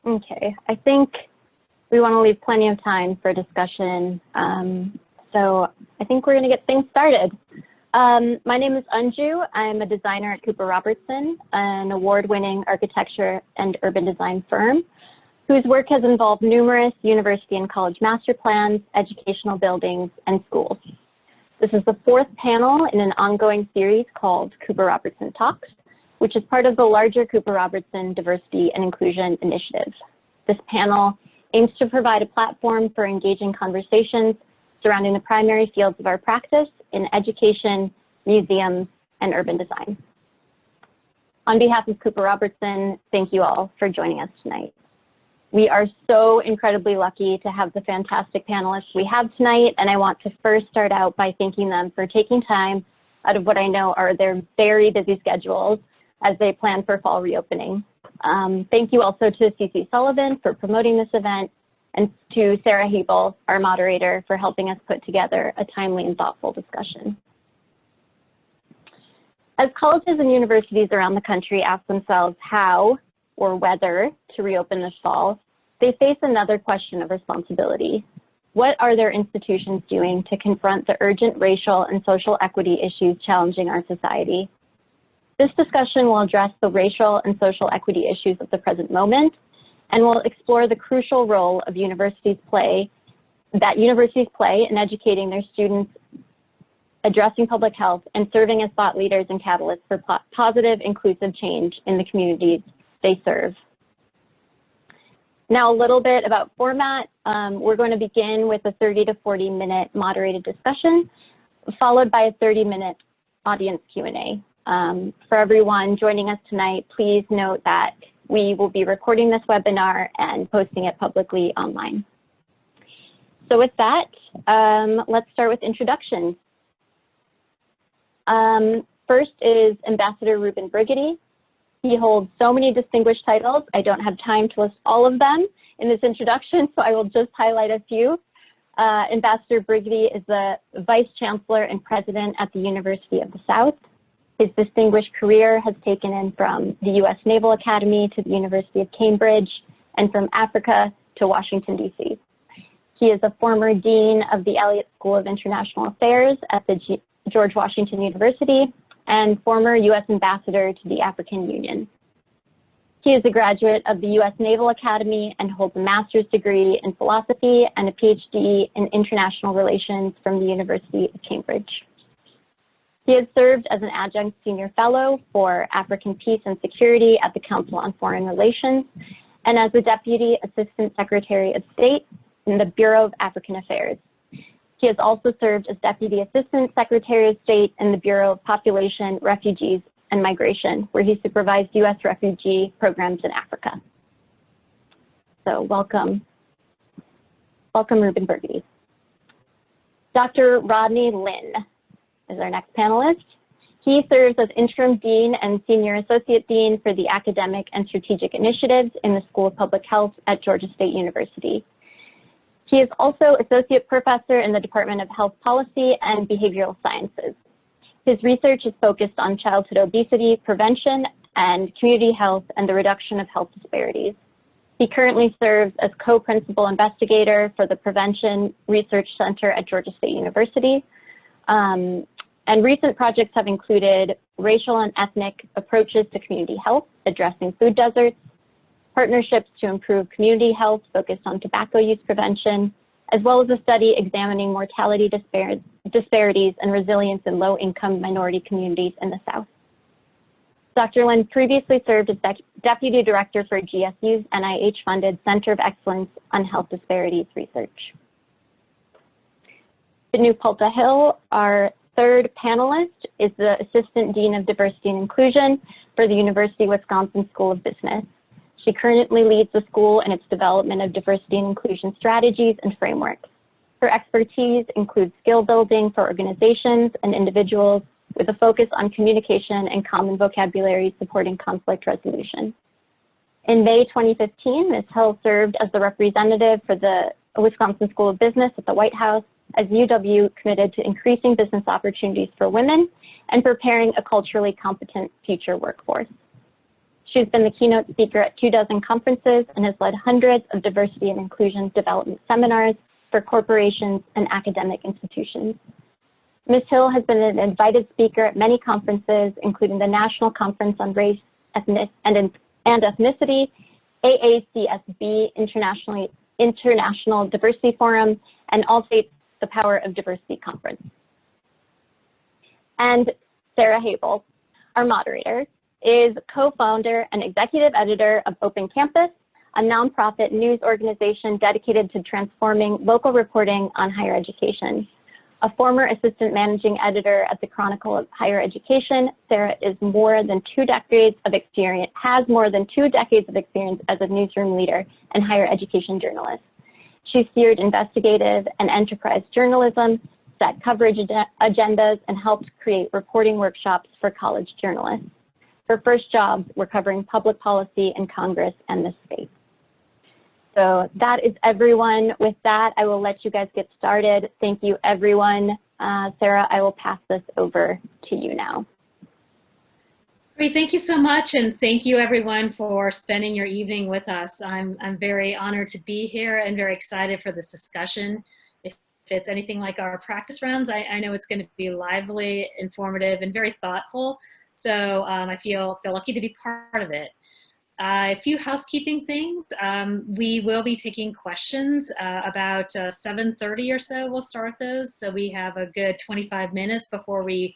Okay, I think we want to leave plenty of time for discussion. So I think we're going to get things started. My name is Anju. I'm a designer at Cooper Robertson, an award-winning architecture and urban design firm whose work has involved numerous university and college master plans, educational buildings, and schools. This is the fourth panel in an ongoing series called Cooper Robertson Talks, which is part of the larger Cooper Robertson Diversity and Inclusion Initiative. This panel aims to provide a platform for engaging conversations surrounding the primary fields of our practice in education, museums, and urban design. On behalf of Cooper Robertson, thank you all for joining us tonight. We are so incredibly lucky to have the fantastic panelists we have tonight, and I want to first start out by thanking them for taking time out of what I know are their very busy schedules as they plan for fall reopening. Thank you also to CC Sullivan for promoting this event, and to Sara Hebel, our moderator, for helping us put together a timely and thoughtful discussion. As colleges and universities around the country ask themselves how or whether to reopen this fall, they face another question of responsibility. What are their institutions doing to confront the urgent racial and social equity issues challenging our society? This discussion will address the racial and social equity issues of the present moment, and will explore the crucial role of universities play in educating their students, addressing public health, and serving as thought leaders and catalysts for positive, inclusive change in the communities they serve. Now, a little bit about format. We're going to begin with a 30 to 40 minute moderated discussion, followed by a 30-minute audience Q&A. For everyone joining us tonight, please note that we will be recording this webinar and posting it publicly online. So with that, let's start with introductions. First is Ambassador Reuben Brigety. He holds so many distinguished titles, I don't have time to list all of them in this introduction, so I will just highlight a few. Ambassador Brigety is the Vice Chancellor and President at the University of the South. His distinguished career has taken him from the U.S. Naval Academy to the University of Cambridge, and from Africa to Washington, D.C. He is a former Dean of the Elliott School of International Affairs at the George Washington University, and former U.S. Ambassador to the African Union. He is a graduate of the U.S. Naval Academy and holds a master's degree in philosophy and a PhD in international relations from the University of Cambridge. He has served as an adjunct senior fellow for African Peace and Security at the Council on Foreign Relations, and as the Deputy Assistant Secretary of State in the Bureau of African Affairs. He has also served as Deputy Assistant Secretary of State in the Bureau of Population, Refugees, and Migration, where he supervised U.S. refugee programs in Africa. So welcome. Welcome, Reuben Brigety. Dr. Rodney Lynn is our next panelist. He serves as Interim Dean and Senior Associate Dean for the Academic and Strategic Initiatives in the School of Public Health at Georgia State University. He is also Associate Professor in the Department of Health Policy and Behavioral Sciences. His research is focused on childhood obesity prevention and community health and the reduction of health disparities. He currently serves as co-principal investigator for the Prevention Research Center at Georgia State University. And recent projects have included racial and ethnic approaches to community health, addressing food deserts, partnerships to improve community health focused on tobacco use prevention, as well as a study examining mortality disparities and resilience in low-income minority communities in the South. Dr. Lynn previously served as Deputy Director for GSU's NIH-funded Center of Excellence on Health Disparities Research. Binnu Palta Hill, our third panelist, is the Assistant Dean of Diversity and Inclusion for the University of Wisconsin School of Business. She currently leads the school in its development of diversity and inclusion strategies and frameworks. Her expertise includes skill building for organizations and individuals with a focus on communication and common vocabulary supporting conflict resolution. In May 2015, Ms. Hill served as the representative for the Wisconsin School of Business at the White House as UW committed to increasing business opportunities for women and preparing a culturally competent future workforce. She's been the keynote speaker at 24 conferences and has led hundreds of diversity and inclusion development seminars for corporations and academic institutions. Ms. Hill has been an invited speaker at many conferences, including the National Conference on Race, and Ethnicity, AACSB International Diversity Forum, and All States the Power of Diversity Conference. And Sara Hebel, our moderator, is co-founder and executive editor of Open Campus, a nonprofit news organization dedicated to transforming local reporting on higher education. A former assistant managing editor at the Chronicle of Higher Education, Sara has more than 2 decades of experience as a newsroom leader and higher education journalist. She steered investigative and enterprise journalism, set coverage agendas, and helped create reporting workshops for college journalists. Her first jobs were covering public policy in Congress and the space. So that is everyone. With that, I will let you guys get started. Thank you, everyone. Sara, I will pass this over to you now. Great, thank you so much, and thank you everyone for spending your evening with us. I'm very honored to be here and very excited for this discussion. If it's anything like our practice rounds, I know it's going to be lively, informative, and very thoughtful. So I feel lucky to be part of it. A few housekeeping things. We will be taking questions about 7:30 or so. We'll start those. So we have a good 25 minutes before we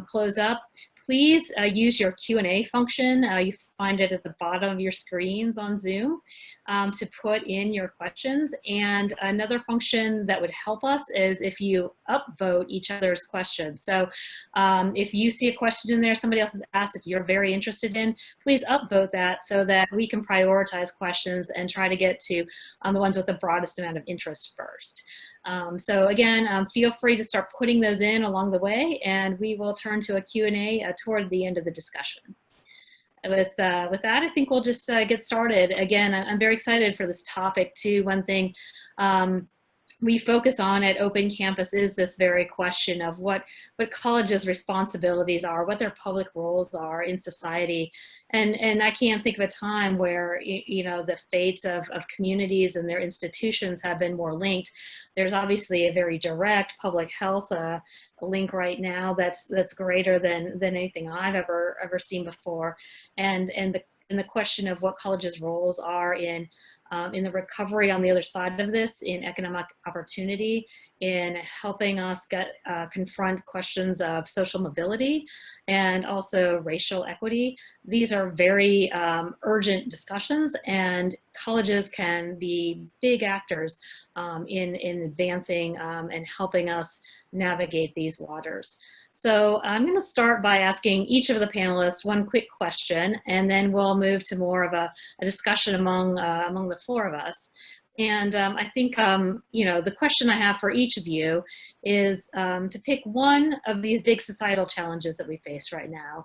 close up. Please use your Q&A function. You find it at the bottom of your screens on Zoom to put in your questions. And another function that would help us is if you upvote each other's questions. So if you see a question in there somebody else has asked that you're very interested in, please upvote that so that we can prioritize questions and try to get to the ones with the broadest amount of interest first. So again, feel free to start putting those in along the way, and we will turn to a Q&A toward the end of the discussion. With that, I think we'll just get started. Again, I'm very excited for this topic too. One thing we focus on at Open Campus is this very question of what colleges' responsibilities are, what their public roles are in society. And I can't think of a time where, the fates of communities and their institutions have been more linked. There's obviously a very direct public health link right now that's greater than anything I've ever seen before. And the question of what colleges' roles are in the recovery on the other side of this, in economic opportunity, in helping us confront questions of social mobility and also racial equity. These are very urgent discussions, and colleges can be big actors in advancing and helping us navigate these waters. So I'm going to start by asking each of the panelists one quick question, and then we'll move to more of a discussion among the 4 of us. And I think, the question I have for each of you is to pick one of these big societal challenges that we face right now,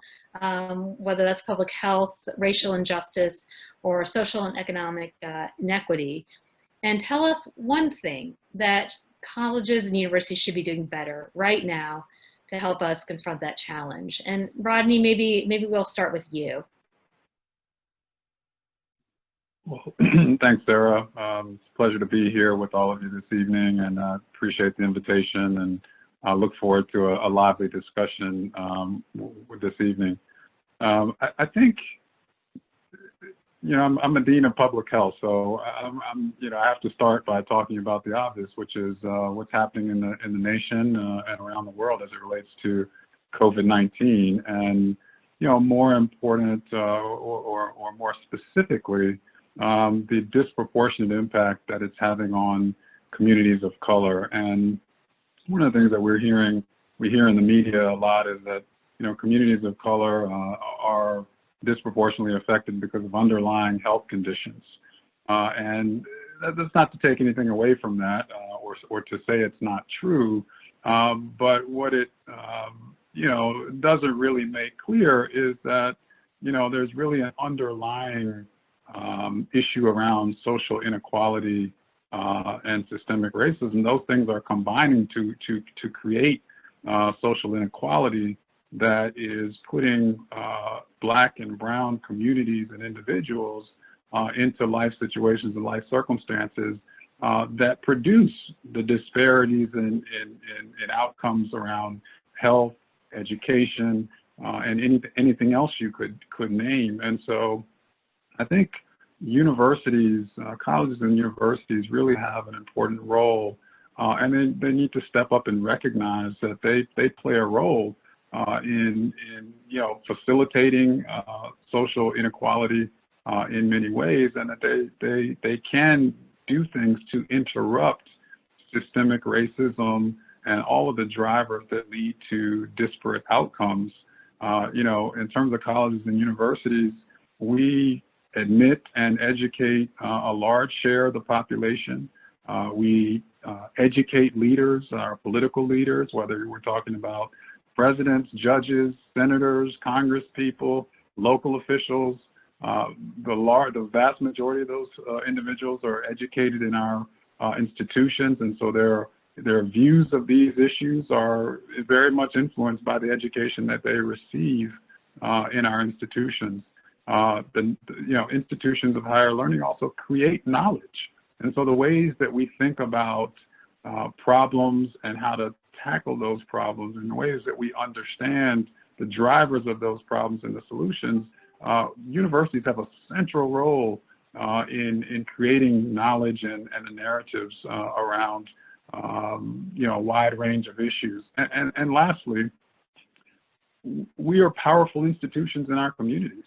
whether that's public health, racial injustice, or social and economic inequity, and tell us one thing that colleges and universities should be doing better right now to help us confront that challenge. And Rodney, maybe we'll start with you. Well, thanks, Sara. It's a pleasure to be here with all of you this evening, and I appreciate the invitation, and I look forward to a lively discussion this evening. I think, I'm a dean of public health, so I have to start by talking about the obvious, which is what's happening in the nation and around the world as it relates to COVID-19, and more important or more specifically, the disproportionate impact that it's having on communities of color. And one of the things that we hear in the media a lot is that communities of color are disproportionately affected because of underlying health conditions. And that's not to take anything away from that or to say it's not true, but what it doesn't really make clear is that there's really an underlying issue around social inequality and systemic racism. Those things are combining to create social inequality that is putting Black and brown communities and individuals into life situations and life circumstances that produce the disparities in outcomes around health, education, and anything else you could name. And so I think universities, colleges and universities really have an important role, and they need to step up and recognize that they play a role in facilitating social inequality in many ways, and that they can do things to interrupt systemic racism and all of the drivers that lead to disparate outcomes. In terms of colleges and universities, we admit and educate a large share of the population. We educate leaders, our political leaders, whether we're talking about presidents, judges, senators, congress people, local officials. The vast majority of those individuals are educated in our institutions, and so their views of these issues are very much influenced by the education that they receive in our institutions. Institutions of higher learning also create knowledge, and so the ways that we think about problems and how to tackle those problems, and the ways that we understand the drivers of those problems and the solutions, universities have a central role in creating knowledge and the narratives around a wide range of issues. And lastly, we are powerful institutions in our communities.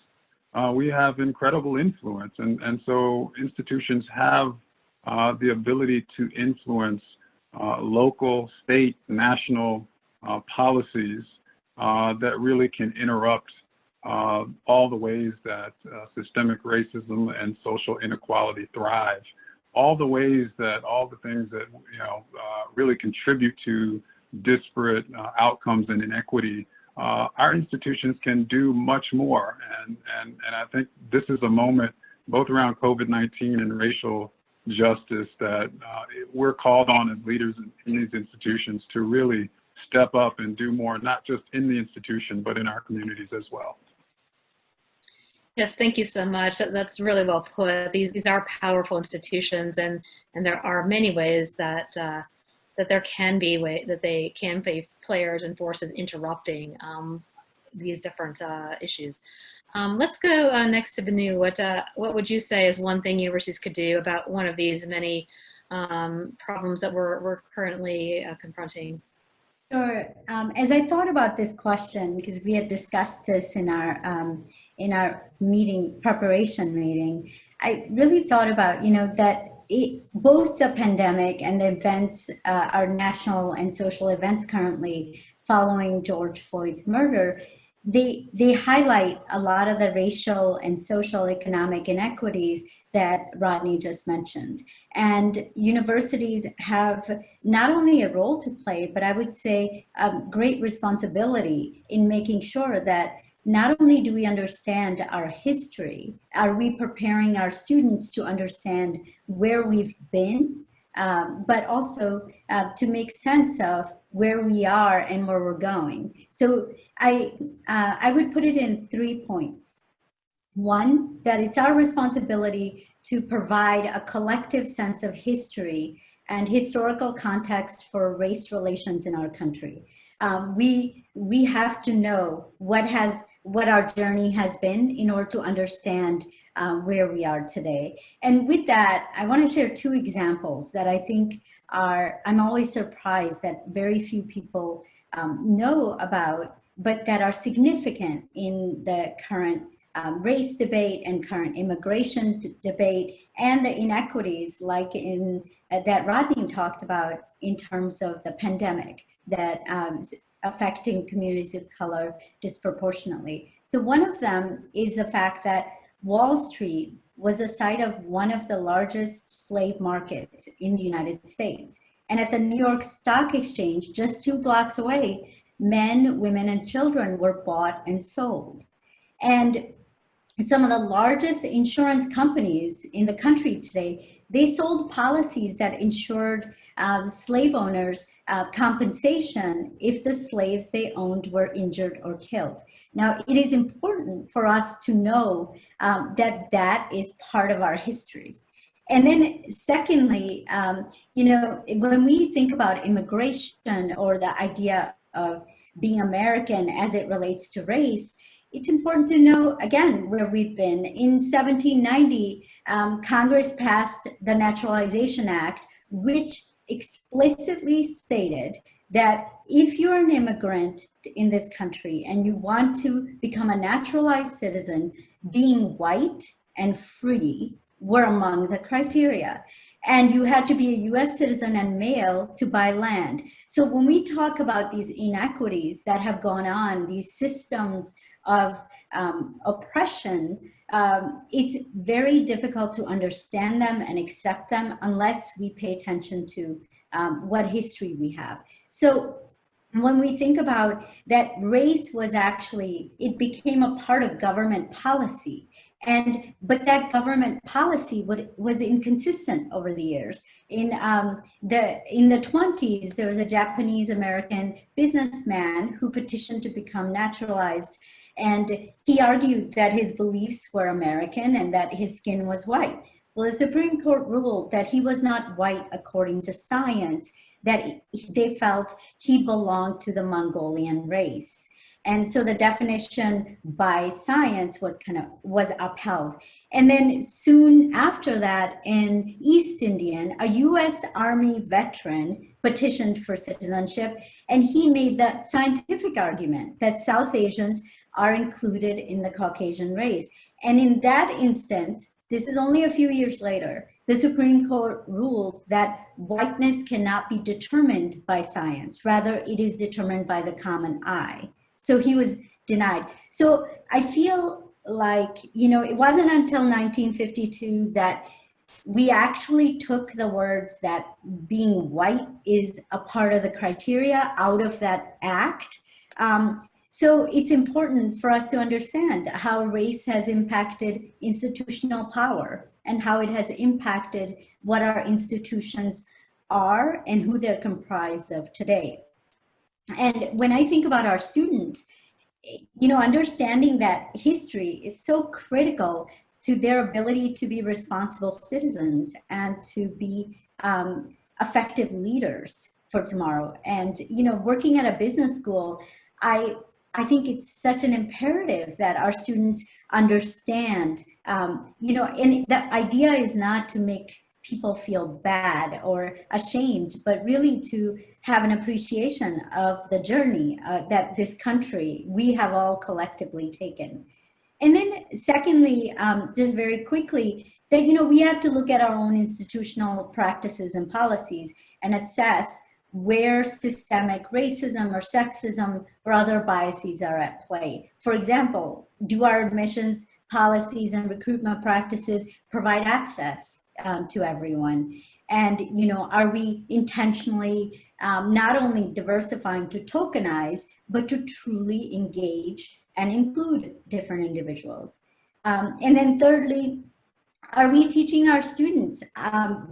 We have incredible influence, and so institutions have the ability to influence local, state, national policies that really can interrupt all the ways that systemic racism and social inequality thrive, all the things that really contribute to disparate outcomes and inequity. Our institutions can do much more, and I think this is a moment, both around COVID-19 and racial justice, that we're called on as leaders in these institutions to really step up and do more, not just in the institution, but in our communities as well. Yes, thank you so much. That's really well put. These are powerful institutions, and there are many ways that there can be that they can be players and forces interrupting these different issues. Let's go next to Binnu. What would you say is one thing universities could do about one of these many problems that we're currently confronting? Sure. As I thought about this question, because we had discussed this in our preparation meeting, I really thought about, that both the pandemic and the events, our national and social events currently following George Floyd's murder, they highlight a lot of the racial and social economic inequities that Rodney just mentioned. And universities have not only a role to play, but I would say a great responsibility in making sure that not only do we understand our history, are we preparing our students to understand where we've been, but also to make sense of where we are and where we're going. So I would put it in 3 points. One, that it's our responsibility to provide a collective sense of history and historical context for race relations in our country. We have to know what our journey has been in order to understand where we are today. And with that, I want to share 2 examples that I think I'm always surprised that very few people know about, but that are significant in the current race debate and current immigration debate, and the inequities like that Rodney talked about in terms of the pandemic that affecting communities of color disproportionately. So one of them is the fact that Wall Street was the site of one of the largest slave markets in the United States. And at the New York Stock Exchange, just 2 blocks away, men, women, and children were bought and sold. And some of the largest insurance companies in the country today, they sold policies that ensured slave owners compensation if the slaves they owned were injured or killed. Now, it is important for us to know that that is part of our history. And then secondly, you know, when we think about immigration or the idea of being American as it relates to race, it's important to know, again, where we've been. In 1790, Congress passed the Naturalization Act, which explicitly stated that if you're an immigrant in this country and you want to become a naturalized citizen, being white and free were among the criteria. And you had to be a US citizen and male to buy land. So when we talk about these inequities that have gone on, these systems of oppression, it's very difficult to understand them and accept them unless we pay attention to what history we have. So when we think about that, race was actually, it became a part of government policy. But that government policy was inconsistent over the years. In the 20s, there was a Japanese American businessman who petitioned to become naturalized, and he argued that his beliefs were American and that his skin was white. Well, the Supreme Court ruled that he was not white according to science, that they felt he belonged to the Mongolian race. And so the definition by science was upheld. And then soon after that, an East Indian, a US Army veteran, petitioned for citizenship, and he made the scientific argument that South Asians are included in the Caucasian race. And in that instance, this is only a few years later, the Supreme Court ruled that whiteness cannot be determined by science. Rather, it is determined by the common eye. So he was denied. So I feel like, you know, it wasn't until 1952 that we actually took the words that being white is a part of the criteria out of that act. So it's important for us to understand how race has impacted institutional power and how it has impacted what our institutions are and who they're comprised of today. And when I think about our students, you know, understanding that history is so critical to their ability to be responsible citizens and to be effective leaders for tomorrow. And, you know, working at a business school, I think it's such an imperative that our students understand, you know, and the idea is not to make people feel bad or ashamed, but really to have an appreciation of the journey that this country, we have all collectively taken. And then secondly, just very quickly, that, you know, we have to look at our own institutional practices and policies and assess where systemic racism or sexism or other biases are at play. For example, do our admissions policies and recruitment practices provide access to everyone? And, you know, are we intentionally not only diversifying to tokenize, but to truly engage and include different individuals? And then thirdly, are we teaching our students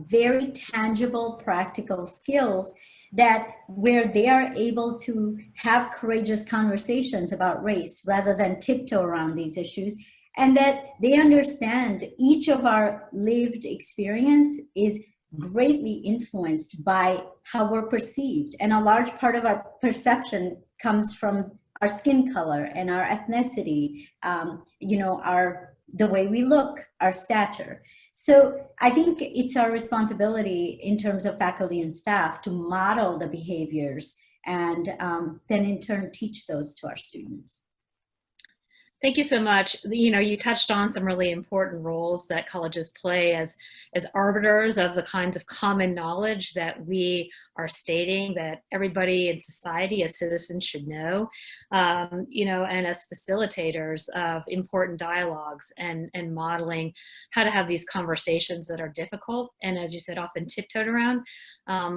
very tangible, practical skills that where they are able to have courageous conversations about race rather than tiptoe around these issues, and that they understand each of our lived experience is greatly influenced by how we're perceived. And a large part of our perception comes from our skin color and our ethnicity, you know, the way we look, our stature. So I think it's our responsibility in terms of faculty and staff to model the behaviors and then in turn teach those to our students. Thank you so much. You know, you touched on some really important roles that colleges play as arbiters of the kinds of common knowledge that we are stating that everybody in society as citizens should know, you know, and as facilitators of important dialogues and modeling how to have these conversations that are difficult and, as you said, often tiptoed around,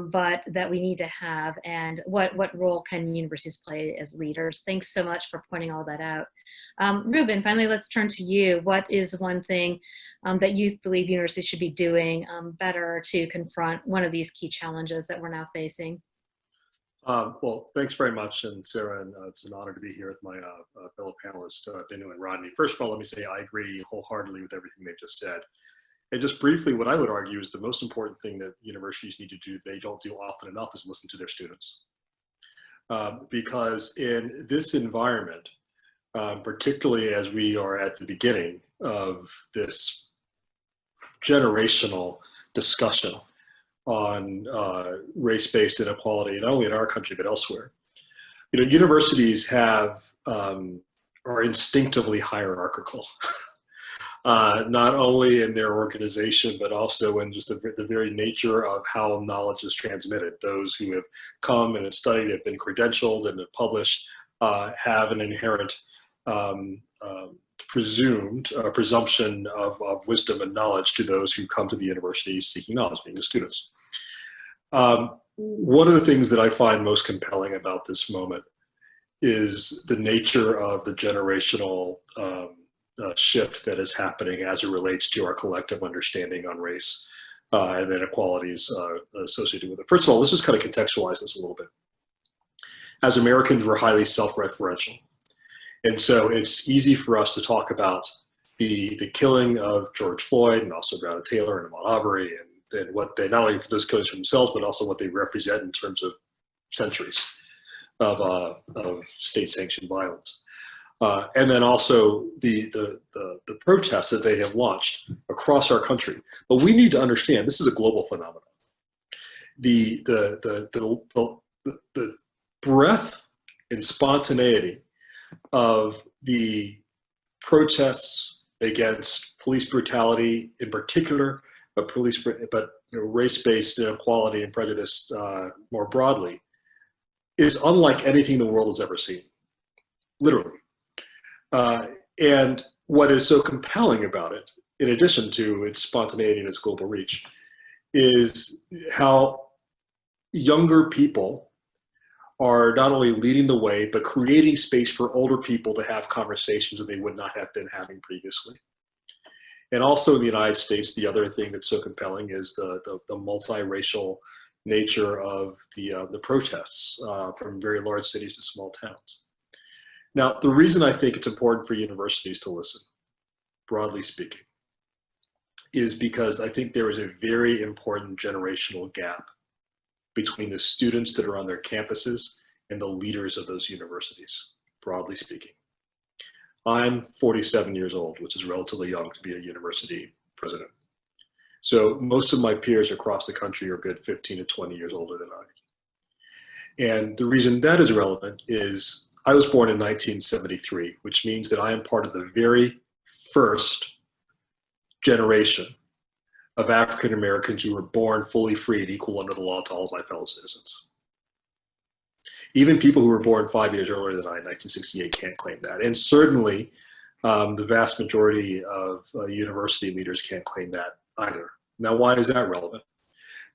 but that we need to have, and what role can universities play as leaders. Thanks so much for pointing all that out. Reuben, finally, let's turn to you. What is one thing that you believe universities should be doing better to confront one of these key challenges that we're now facing? Well, thanks very much, and Sara, and it's an honor to be here with my fellow panelists, Binnu and Rodney. First of all, let me say I agree wholeheartedly with everything they've just said. And just briefly, what I would argue is the most important thing that universities need to do, they don't do often enough, is listen to their students. Because in this environment, particularly as we are at the beginning of this generational discussion on race-based inequality, not only in our country, but elsewhere. You know, universities are instinctively hierarchical, not only in their organization, but also in just the very nature of how knowledge is transmitted. Those who have come and have studied, have been credentialed and have published, have an inherent presumption of wisdom and knowledge to those who come to the university seeking knowledge, being the students. One of the things that I find most compelling about this moment is the nature of the generational shift that is happening as it relates to our collective understanding on race and inequalities associated with it. First of all, let's just kind of contextualize this a little bit. As Americans, we're highly self-referential. And so it's easy for us to talk about the killing of George Floyd and also Breonna Taylor and Ahmaud Arbery and what they, not only for those killings for themselves, but also what they represent in terms of centuries of state-sanctioned violence. And then also the protests that they have launched across our country. But we need to understand this is a global phenomenon. The breadth and spontaneity of the protests against police brutality in particular, but race-based inequality and prejudice more broadly, is unlike anything the world has ever seen, literally. And what is so compelling about it, in addition to its spontaneity and its global reach, is how younger people are not only leading the way, but creating space for older people to have conversations that they would not have been having previously. And also in the United States, the other thing that's so compelling is the multiracial nature of the protests from very large cities to small towns. Now, the reason I think it's important for universities to listen, broadly speaking, is because I think there is a very important generational gap between the students that are on their campuses and the leaders of those universities, broadly speaking. I'm 47 years old, which is relatively young to be a university president. So most of my peers across the country are good 15 to 20 years older than I. And the reason that is relevant is I was born in 1973, which means that I am part of the very first generation of African Americans who were born fully free and equal under the law to all of my fellow citizens. Even people who were born 5 years earlier than I in 1968 can't claim that. And certainly the vast majority of university leaders can't claim that either. Now, why is that relevant?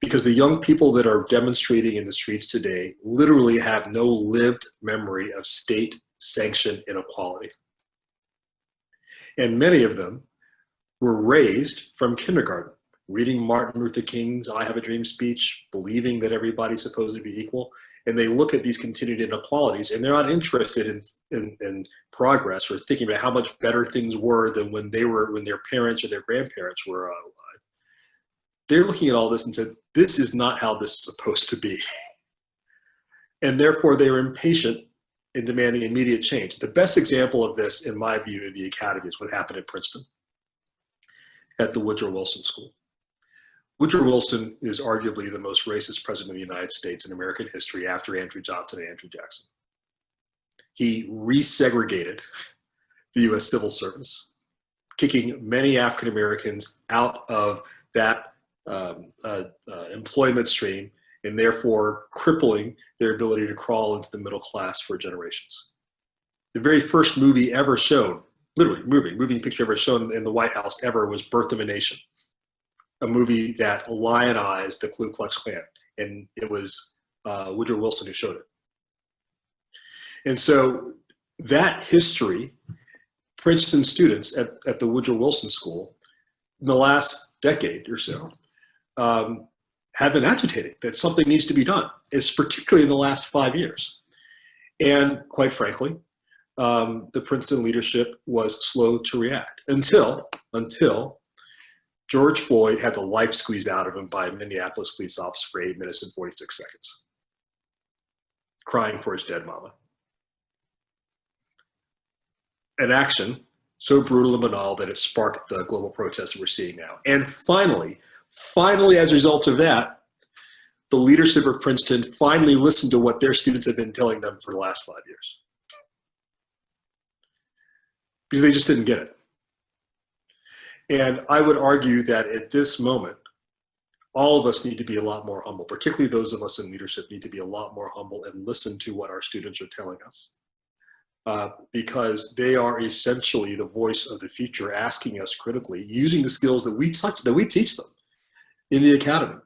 Because the young people that are demonstrating in the streets today literally have no lived memory of state-sanctioned inequality. And many of them were raised from kindergarten, reading Martin Luther King's I Have a Dream speech, believing that everybody's supposed to be equal. And they look at these continued inequalities and they're not interested in progress or thinking about how much better things were than when their parents or their grandparents were alive. They're looking at all this and said, this is not how this is supposed to be. And therefore they were impatient in demanding immediate change. The best example of this, in my view, in the academy is what happened at Princeton at the Woodrow Wilson School. Woodrow Wilson is arguably the most racist president of the United States in American history after Andrew Johnson and Andrew Jackson. He resegregated the US civil service, kicking many African Americans out of that employment stream and therefore crippling their ability to crawl into the middle class for generations. The very first movie ever shown, literally moving picture ever shown in the White House ever was Birth of a Nation, a movie that lionized the Ku Klux Klan. And it was Woodrow Wilson who showed it. And so that history Princeton students at the Woodrow Wilson School in the last decade or so have been agitating that something needs to be done. It's particularly in the last 5 years. And quite frankly, the Princeton leadership was slow to react until George Floyd had the life squeezed out of him by a Minneapolis police officer for 8 minutes and 46 seconds, crying for his dead mama. An action so brutal and banal that it sparked the global protests that we're seeing now. And finally, as a result of that, the leadership of Princeton finally listened to what their students have been telling them for the last 5 years. Because they just didn't get it. And I would argue that at this moment, all of us need to be a lot more humble, particularly those of us in leadership need to be a lot more humble and listen to what our students are telling us. Because they are essentially the voice of the future, asking us critically, using the skills that we teach them in the academy,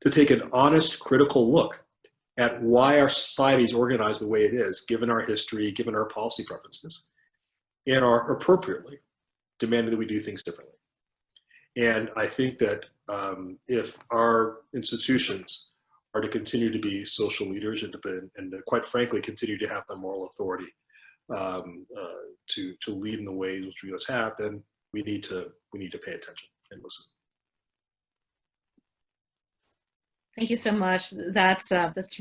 to take an honest, critical look at why our society is organized the way it is, given our history, given our policy preferences, and are appropriately demanding that we do things differently. And I think that if our institutions are to continue to be social leaders and to quite frankly continue to have the moral authority to lead in the ways which we must have, then we need to pay attention and listen. Thank you so much. That's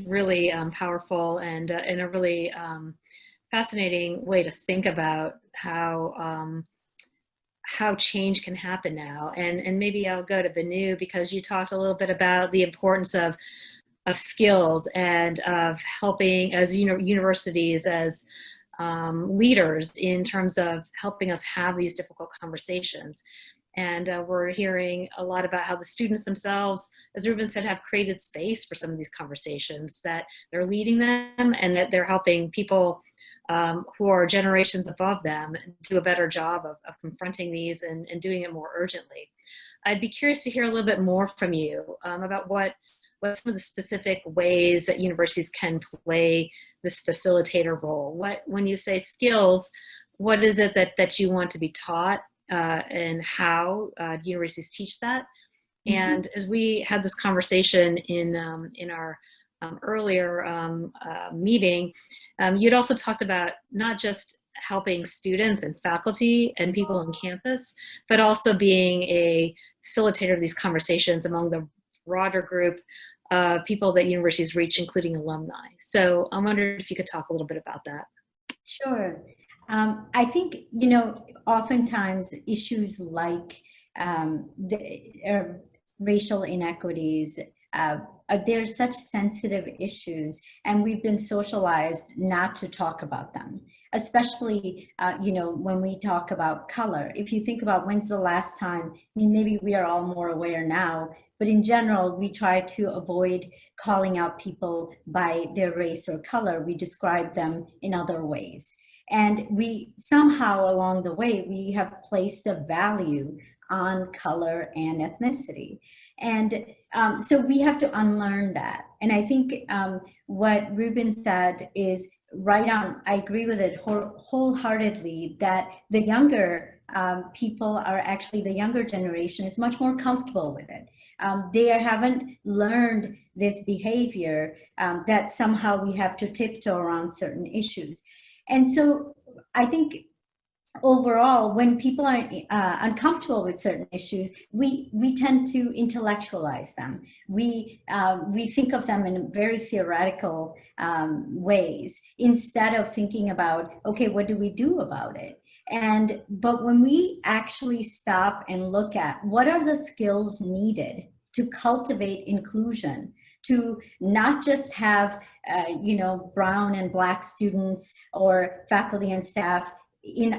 really powerful and a really fascinating way to think about how change can happen now. And maybe I'll go to Binnu, because you talked a little bit about the importance of skills and of helping as universities, as leaders, in terms of helping us have these difficult conversations. And we're hearing a lot about how the students themselves, as Reuben said, have created space for some of these conversations, that they're leading them and that they're helping people who are generations above them do a better job of confronting these and doing it more urgently. I'd be curious to hear a little bit more from you about what some of the specific ways that universities can play this facilitator role. When you say skills, what is it that you want to be taught, and how do universities teach that? Mm-hmm. And as we had this conversation in our earlier meeting, you'd also talked about not just helping students and faculty and people on campus, but also being a facilitator of these conversations among the broader group of people that universities reach, including alumni. So I wondered if you could talk a little bit about that. Sure. I think, oftentimes issues like racial inequities, they're such sensitive issues, and we've been socialized not to talk about them, especially, when we talk about color. If you think about when's the last time, maybe we are all more aware now, but in general, we try to avoid calling out people by their race or color. We describe them in other ways. And we somehow along the way, we have placed a value on color and ethnicity. And so we have to unlearn that. And I think what Reuben said is right on. I agree with it wholeheartedly, that the younger people are actually, the younger generation is much more comfortable with it. They haven't learned this behavior that somehow we have to tiptoe around certain issues. And so I think overall, when people are uncomfortable with certain issues, we tend to intellectualize them. We think of them in very theoretical ways, instead of thinking about, okay, what do we do about it? But when we actually stop and look at what are the skills needed to cultivate inclusion, to not just have brown and black students or faculty and staff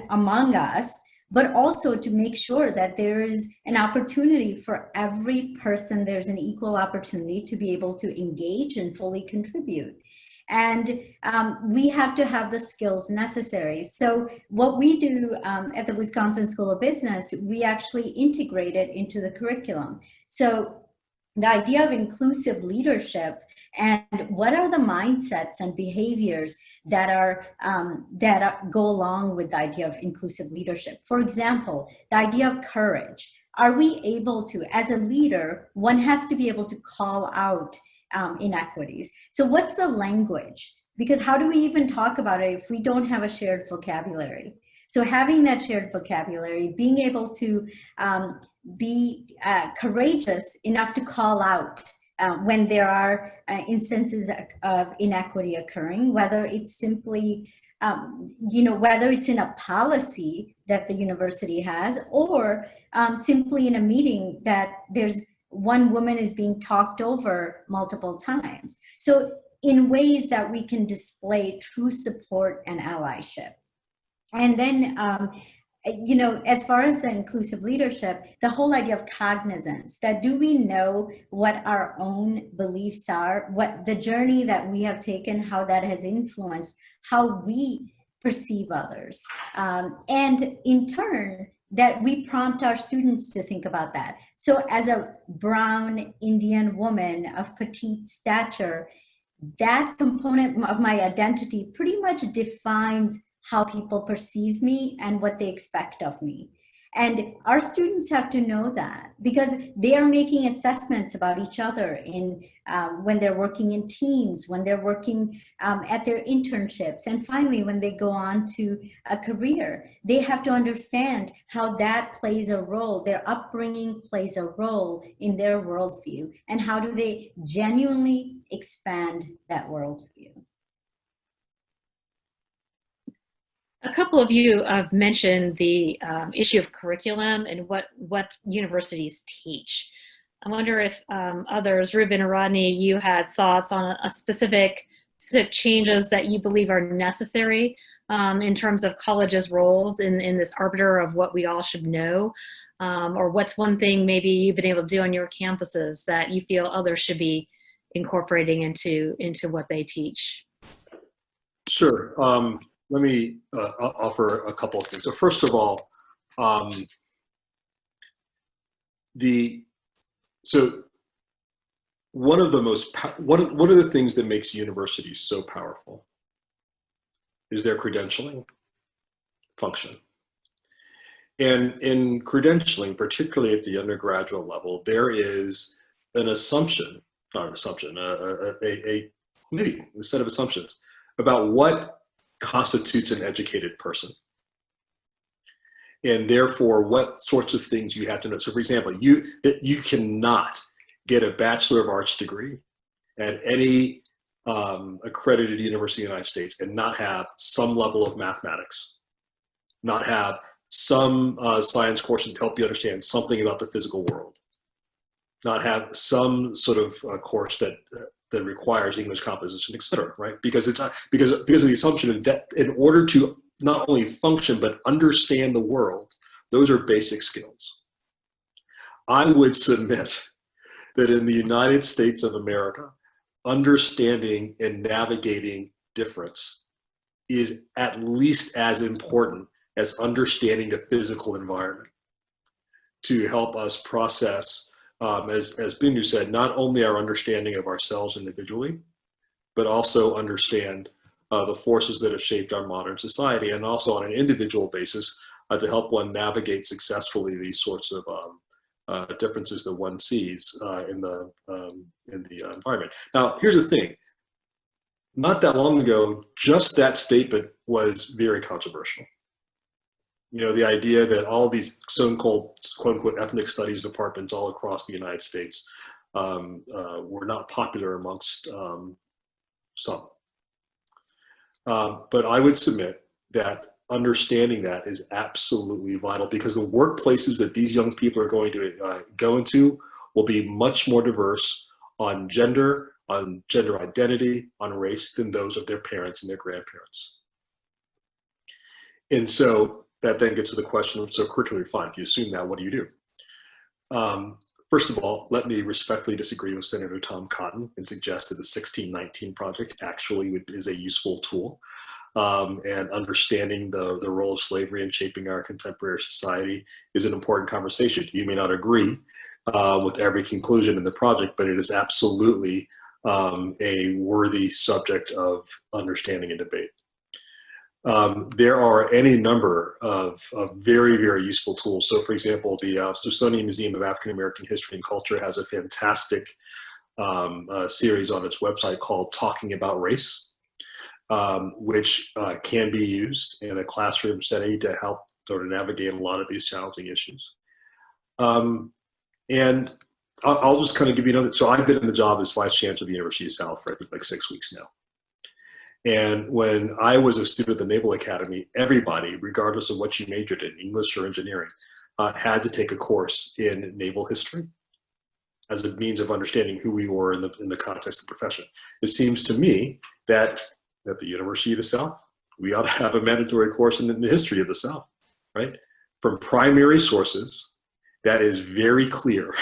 among us, but also to make sure that there is an opportunity for every person, there's an equal opportunity to be able to engage and fully contribute. And we have to have the skills necessary. So what we do at the Wisconsin School of Business, we actually integrate it into the curriculum. So the idea of inclusive leadership and what are the mindsets and behaviors go along with the idea of inclusive leadership. For example, the idea of courage. Are we able to, as a leader, one has to be able to call out inequities. So what's the language? Because how do we even talk about it if we don't have a shared vocabulary? So having that shared vocabulary, being able to be courageous enough to call out when there are instances of inequity occurring, whether it's simply, whether it's in a policy that the university has, or simply in a meeting that there's one woman is being talked over multiple times. So in ways that we can display true support and allyship. And then, as far as the inclusive leadership, the whole idea of cognizance, that do we know what our own beliefs are, what the journey that we have taken, how that has influenced how we perceive others. And in turn, that we prompt our students to think about that. So as a brown Indian woman of petite stature, that component of my identity pretty much defines how people perceive me and what they expect of me. And our students have to know that, because they are making assessments about each other in when they're working in teams, when they're working at their internships, and finally when they go on to a career. They have to understand how that plays a role, their upbringing plays a role in their worldview, and how do they genuinely expand that worldview. A couple of you have mentioned the issue of curriculum and what universities teach. I wonder if others, Reuben or Rodney, you had thoughts on a specific changes that you believe are necessary in terms of colleges' roles in this arbiter of what we all should know, or what's one thing maybe you've been able to do on your campuses that you feel others should be incorporating into what they teach. Sure. Let me offer a couple of things. So first of all, one of the things that makes universities so powerful is their credentialing function. And in credentialing, particularly at the undergraduate level, there is an assumption, not an assumption, maybe a set of assumptions about what constitutes an educated person, and therefore what sorts of things you have to know. So for example, you cannot get a Bachelor of Arts degree at any accredited university in the United States and not have some level of mathematics, not have some science courses to help you understand something about the physical world, not have some sort of course that requires English composition, et cetera, right? Because of the assumption that in order to not only function, but understand the world, those are basic skills. I would submit that in the United States of America, understanding and navigating difference is at least as important as understanding the physical environment to help us process, as Binnu said, not only our understanding of ourselves individually, but also understand the forces that have shaped our modern society, and also on an individual basis to help one navigate successfully these sorts of differences that one sees in the environment. Now, here's the thing. Not that long ago, just that statement was very controversial. You know, the idea that all these so-called quote-unquote ethnic studies departments all across the United States were not popular amongst some. But I would submit that understanding that is absolutely vital, because the workplaces that these young people are going to go into will be much more diverse on gender identity, on race than those of their parents and their grandparents. And so that then gets to the question of, so curricularly fine, if you assume that, what do you do? First of all, let me respectfully disagree with Senator Tom Cotton and suggest that the 1619 project actually is a useful tool. And understanding the role of slavery in shaping our contemporary society is an important conversation. You may not agree with every conclusion in the project, but it is absolutely a worthy subject of understanding and debate. there are any number of very, very useful tools. So for example, the Smithsonian Museum of African American History and Culture has a fantastic series on its website called Talking About Race, which can be used in a classroom setting to help sort of navigate a lot of these challenging issues. And I'll just kind of give you another. So I've been in the job as Vice Chancellor of the University of South for I think like 6 weeks now. And when I was a student at the Naval Academy, everybody, regardless of what you majored in, English or engineering, had to take a course in naval history as a means of understanding who we were in the context of the profession. It seems to me that at the University of the South, we ought to have a mandatory course in the history of the South, right? From primary sources that is very clear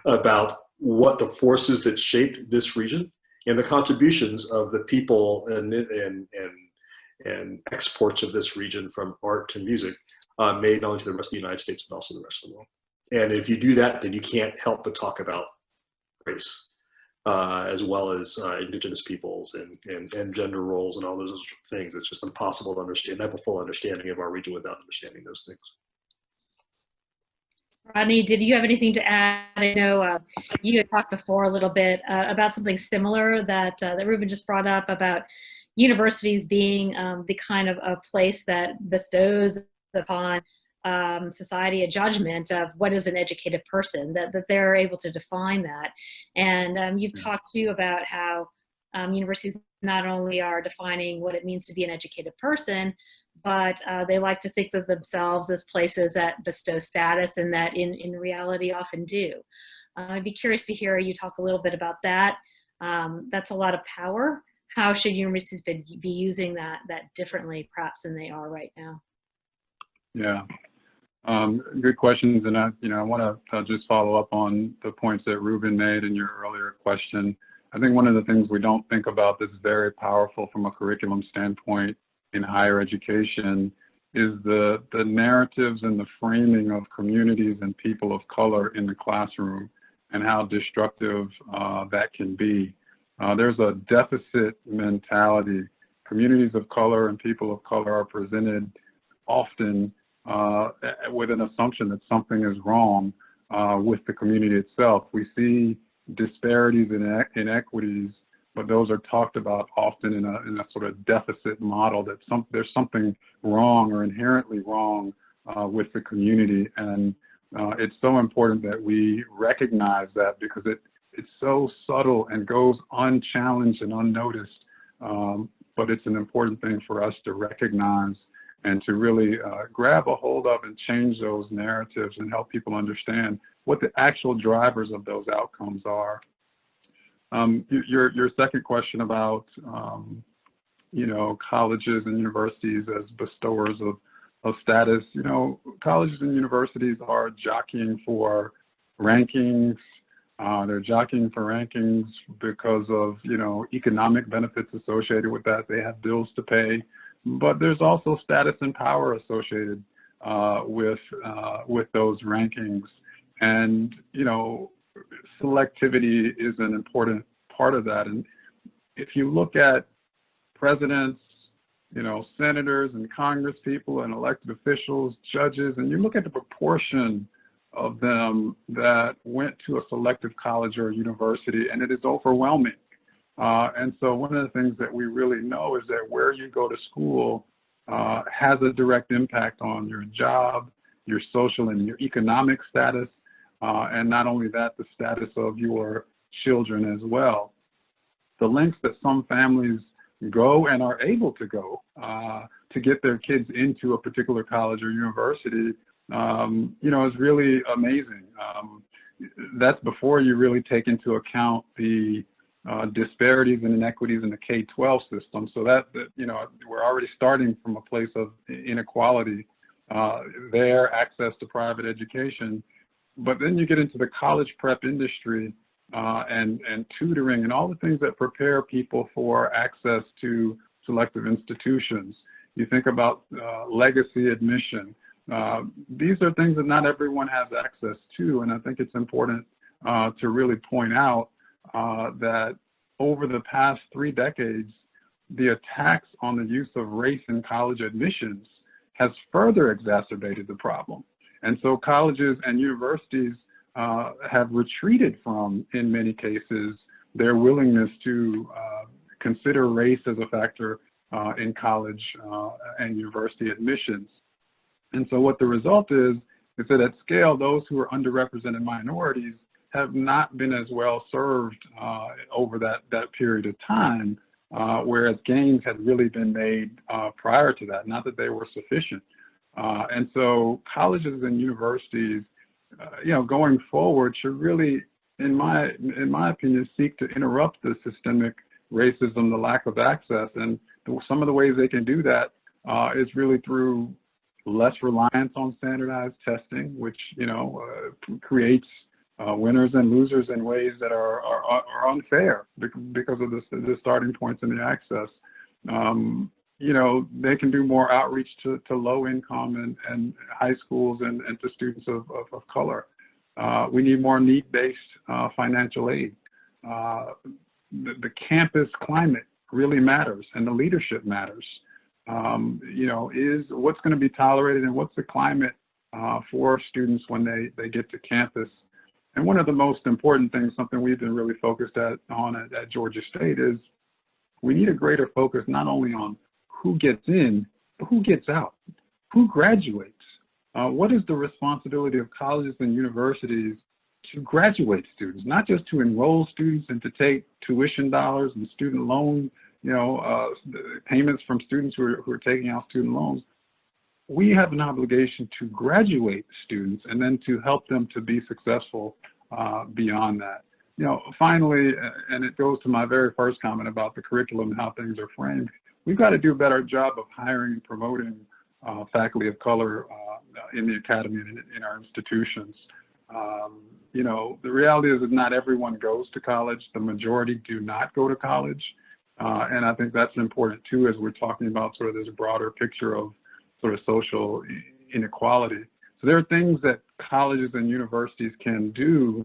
about what the forces that shaped this region and the contributions of the people and exports of this region from art to music made not only to the rest of the United States, but also the rest of the world. And if you do that, then you can't help but talk about race, as well as indigenous peoples and gender roles and all those things. It's just impossible to understand, have a full understanding of our region without understanding those things. Rodney, did you have anything to add? I know you had talked before a little bit about something similar that Reuben just brought up about universities being the kind of a place that bestows upon society a judgment of what is an educated person, that they're able to define that. And you've talked too about how universities not only are defining what it means to be an educated person, but they like to think of themselves as places that bestow status, and that in reality often do. I'd be curious to hear you talk a little bit about that. That's a lot of power. How should universities be using that differently perhaps than they are right now? Yeah, good questions. And I want to just follow up on the points that Reuben made in your earlier question. I think one of the things we don't think about that's very powerful from a curriculum standpoint in higher education is the narratives and the framing of communities and people of color in the classroom and how destructive that can be. There's a deficit mentality. Communities of color and people of color are presented often with an assumption that something is wrong with the community itself. We see disparities and inequities, but those are talked about often in a sort of deficit model, that there's something wrong or inherently wrong with the community. And it's so important that we recognize that, because it's so subtle and goes unchallenged and unnoticed. But it's an important thing for us to recognize and to really grab a hold of and change those narratives and help people understand what the actual drivers of those outcomes are. Your second question about, colleges and universities as bestowers of status, colleges and universities are jockeying for rankings. They're jockeying for rankings because of, economic benefits associated with that. They have bills to pay, but there's also status and power associated with those rankings. And, selectivity is an important part of that. And if you look at presidents, senators and Congress people and elected officials, judges, and you look at the proportion of them that went to a selective college or university, and it is overwhelming. And so one of the things that we really know is that where you go to school has a direct impact on your job, your social and your economic status, and not only that, the status of your children as well. The lengths that some families go and are able to go to get their kids into a particular college or university, is really amazing. That's before you really take into account the disparities and inequities in the K-12 system. So that we're already starting from a place of inequality, their access to private education. But then you get into the college prep industry and tutoring and all the things that prepare people for access to selective institutions. You think about legacy admission. These are things that not everyone has access to, and I think it's important to really point out that over the past 3 decades, the attacks on the use of race in college admissions has further exacerbated the problem. And so colleges and universities have retreated from, in many cases, their willingness to consider race as a factor in college and university admissions. And so what the result is that at scale, those who are underrepresented minorities have not been as well served over that period of time, whereas gains had really been made prior to that, not that they were sufficient. And so colleges and universities, going forward should really, in my opinion, seek to interrupt the systemic racism, the lack of access. And some of the ways they can do that is really through less reliance on standardized testing, which, creates winners and losers in ways that are unfair because of the starting points in the access. They can do more outreach to low income and high schools and to students of color. We need more need-based financial aid. The campus climate really matters, and the leadership matters. Is what's going to be tolerated and what's the climate for students when they get to campus. And one of the most important things, something we've been really focused on at Georgia State, is we need a greater focus not only on who gets in, but who gets out, who graduates. What is the responsibility of colleges and universities to graduate students, not just to enroll students and to take tuition dollars and student loan, payments from students who are taking out student loans. We have an obligation to graduate students and then to help them to be successful beyond that. Finally, and it goes to my very first comment about the curriculum and how things are framed, we've got to do a better job of hiring and promoting faculty of color in the academy and in our institutions. The reality is that not everyone goes to college. The majority do not go to college. And I think that's important too, as we're talking about sort of this broader picture of sort of social inequality. So there are things that colleges and universities can do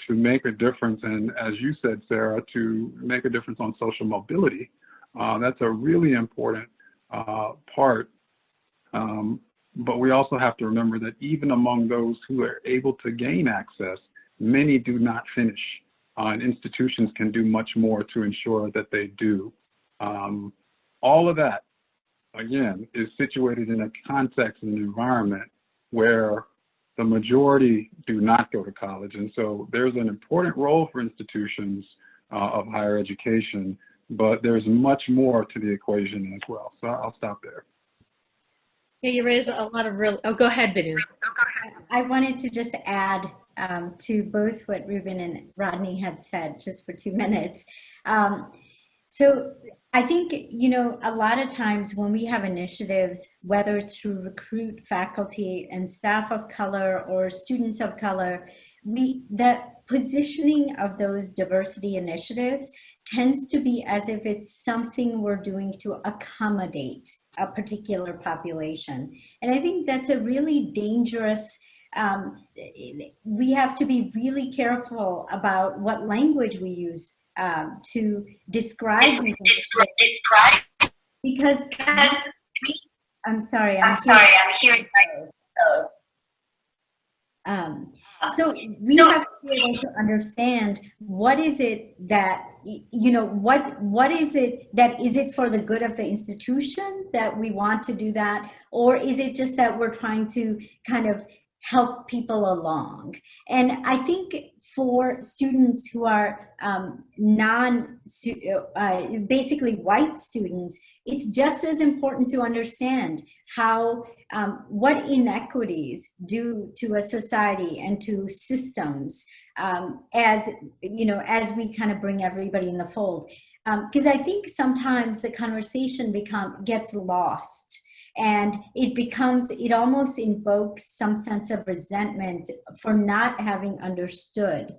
to make a difference, and as you said, Sara, to make a difference on social mobility. That's a really important part. But we also have to remember that even among those who are able to gain access, many do not finish. And institutions can do much more to ensure that they do. All of that, again, is situated in a context and an environment where the majority do not go to college. And so there's an important role for institutions of higher education, but there's much more to the equation as well. So I'll stop there. Yeah, you raise a lot of go ahead, Binnu. I wanted to just add to both what Reuben and Rodney had said, just for 2 minutes. So I think, a lot of times when we have initiatives, whether it's to recruit faculty and staff of color or students of color, the positioning of those diversity initiatives tends to be as if it's something we're doing to accommodate a particular population. And I think that's a really dangerous, we have to be really careful about what language we use to describe these initiatives. Because I'm sorry, I'm hearing. So we have to be able to understand what is it that, what is it that, is it for the good of the institution that we want to do that? Or is it just that we're trying to kind of help people along? And I think for students who are basically white students, it's just as important to understand how what inequities do to a society and to systems as we kind of bring everybody in the fold. Because I think sometimes the conversation gets lost. And it almost invokes some sense of resentment for not having understood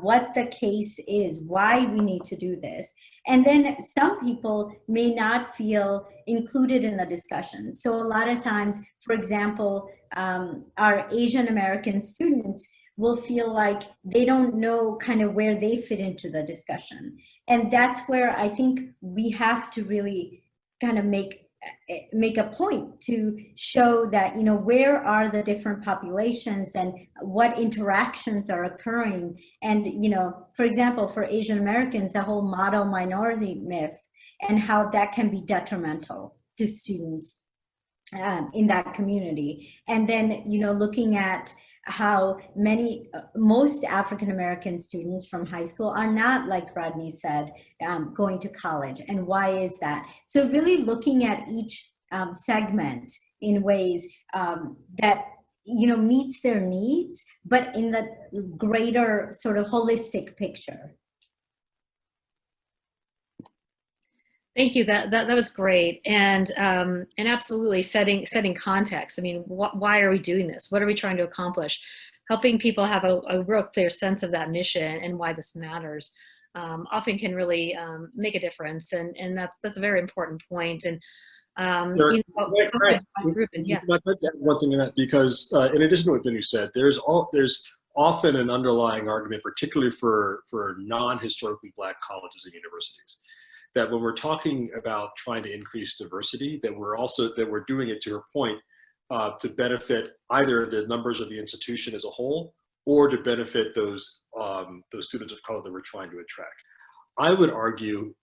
what the case is, why we need to do this. And then some people may not feel included in the discussion. So a lot of times, for example, our Asian American students will feel like they don't know kind of where they fit into the discussion. And that's where I think we have to really kind of make a point to show that, you know, where are the different populations and what interactions are occurring. And, you know, for example, for Asian Americans, the whole model minority myth and how that can be detrimental to students in that community. And then, you know, looking at how most African American students from high school are not, like Rodney said, going to college. And why is that? So really looking at each segment in ways that, you know, meets their needs, but in the greater sort of holistic picture. Thank you. That was great, and absolutely setting context. I mean, why are we doing this? What are we trying to accomplish? Helping people have a real clear sense of that mission and why this matters often can really make a difference, and that's a very important point. And Derek, you know, Reuben, yeah. I'd like to add one thing to that, because in addition to what Binnu said, there's often an underlying argument, particularly for non-historically Black colleges and universities, that when we're talking about trying to increase diversity, that we're doing it, to her point, to benefit either the numbers of the institution as a whole, or to benefit those students of color that we're trying to attract. I would argue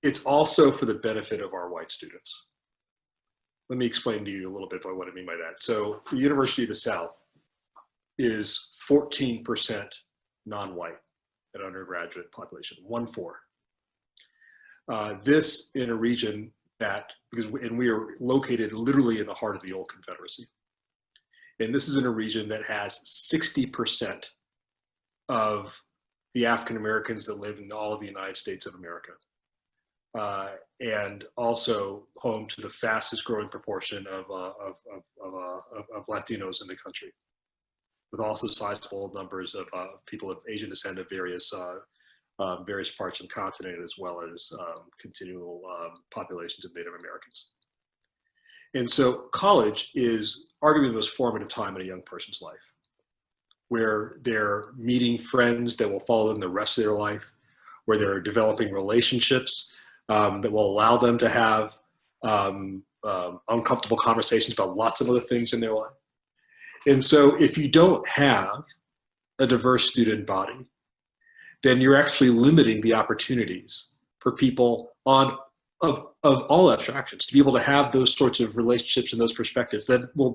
it's also for the benefit of our white students. Let me explain to you a little bit by what I mean by that. So the University of the South is 14% non-white at undergraduate population, 1-4. This in a region and we are located literally in the heart of the old Confederacy. And this is in a region that has 60% of the African Americans that live in all of the United States of America. And also home to the fastest growing proportion of Latinos in the country, with also sizable numbers of people of Asian descent of various parts of the continent, as well as continual populations of Native Americans. And so college is arguably the most formative time in a young person's life, where they're meeting friends that will follow them the rest of their life, where they're developing relationships that will allow them to have uncomfortable conversations about lots of other things in their life. And so if you don't have a diverse student body, then you're actually limiting the opportunities for people of all abstractions to be able to have those sorts of relationships and those perspectives that will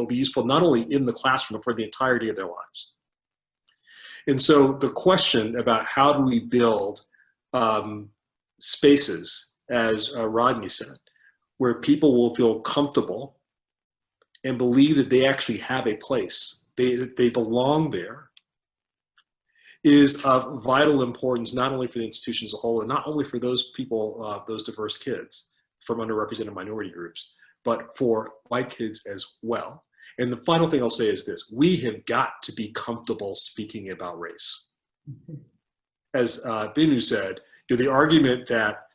be useful not only in the classroom, but for the entirety of their lives. And so the question about how do we build spaces, as Rodney said, where people will feel comfortable and believe that they actually have a place, they belong there, is of vital importance, not only for the institution as a whole, and not only for those people, those diverse kids from underrepresented minority groups, but for white kids as well. And the final thing I'll say is this: we have got to be comfortable speaking about race. As Binnu said, the argument that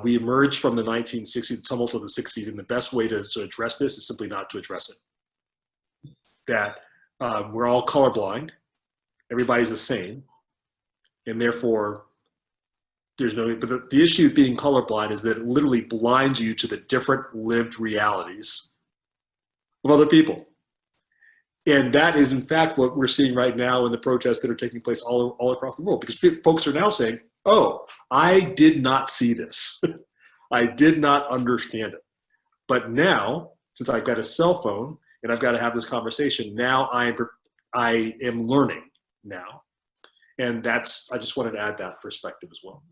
we emerged from the 1960s, the tumult of the 60s, and the best way to address this is simply not to address it. That we're all colorblind, everybody's the same, and therefore there's no, but the issue of being colorblind is that it literally blinds you to the different lived realities of other people. And that is in fact what we're seeing right now in the protests that are taking place all across the world, because folks are now saying, oh, I did not see this. I did not understand it. But now, since I've got a cell phone and I've got to have this conversation, now I am learning now. And I just wanted to add that perspective as well.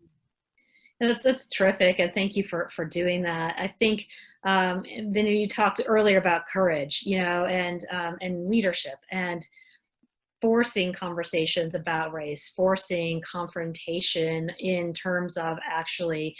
That's terrific, and thank you for doing that. I think, Binnu, you talked earlier about courage, and leadership, and forcing conversations about race, forcing confrontation in terms of actually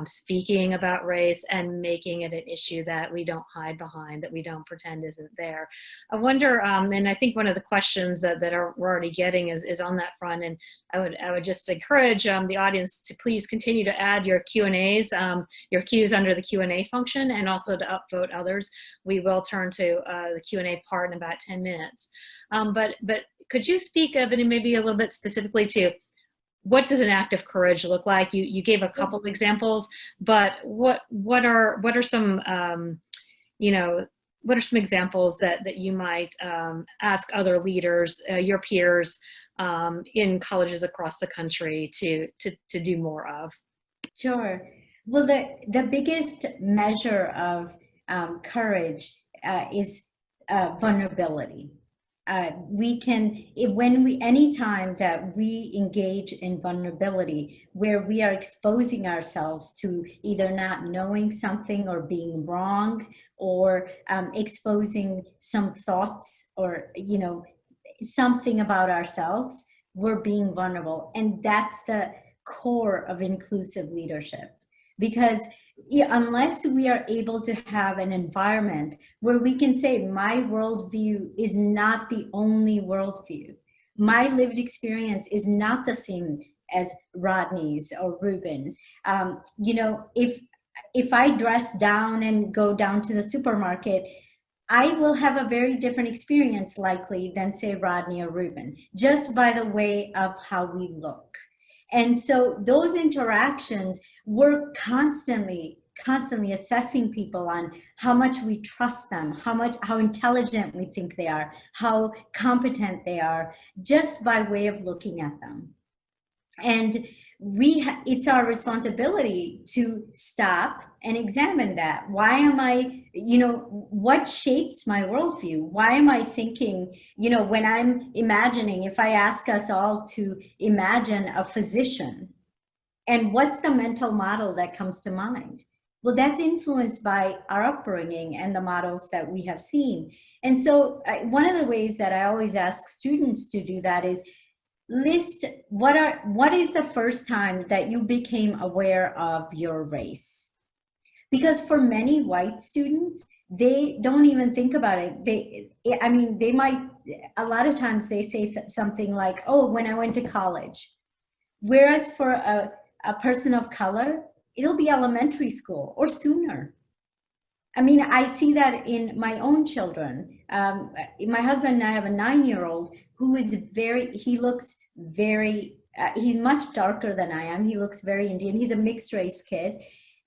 speaking about race and making it an issue that we don't hide behind, that we don't pretend isn't there. I wonder, and I think one of the questions that we're already getting is on that front, and I would just encourage the audience to please continue to add your Q&As, your Qs under the Q&A function, and also to upvote others. We will turn to the Q&A part in about 10 minutes. But could you speak of it maybe a little bit specifically to what does an act of courage look like? You gave a couple of examples, but what are some what are some examples that you might ask other leaders, your peers, in colleges across the country to do more of? Sure. Well, the biggest measure of courage is vulnerability. Anytime that we engage in vulnerability, where we are exposing ourselves to either not knowing something or being wrong, or exposing some thoughts or, something about ourselves, we're being vulnerable. And that's the core of inclusive leadership. Because unless we are able to have an environment where we can say, my worldview is not the only worldview. My lived experience is not the same as Rodney's or Reuben's. If I dress down and go down to the supermarket, I will have a very different experience likely than, say, Rodney or Reuben, just by the way of how we look. And so those interactions, we're constantly assessing people on how much we trust them, how intelligent we think they are, how competent they are, just by way of looking at them. And it's our responsibility to stop and examine that. Why am I, what shapes my worldview? Why am I thinking, when I'm imagining, if I ask us all to imagine a physician, and what's the mental model that comes to mind? Well, that's influenced by our upbringing and the models that we have seen. And so one of the ways that I always ask students to do that is list what is the first time that you became aware of your race? Because for many white students, they don't even think about it. They might, a lot of times they say something like, oh, when I went to college. Whereas for a person of color, it'll be elementary school or sooner. I mean, I see that in my own children. My husband and I have a 9-year-old who is he's much darker than I am. He looks very Indian. He's a mixed race kid.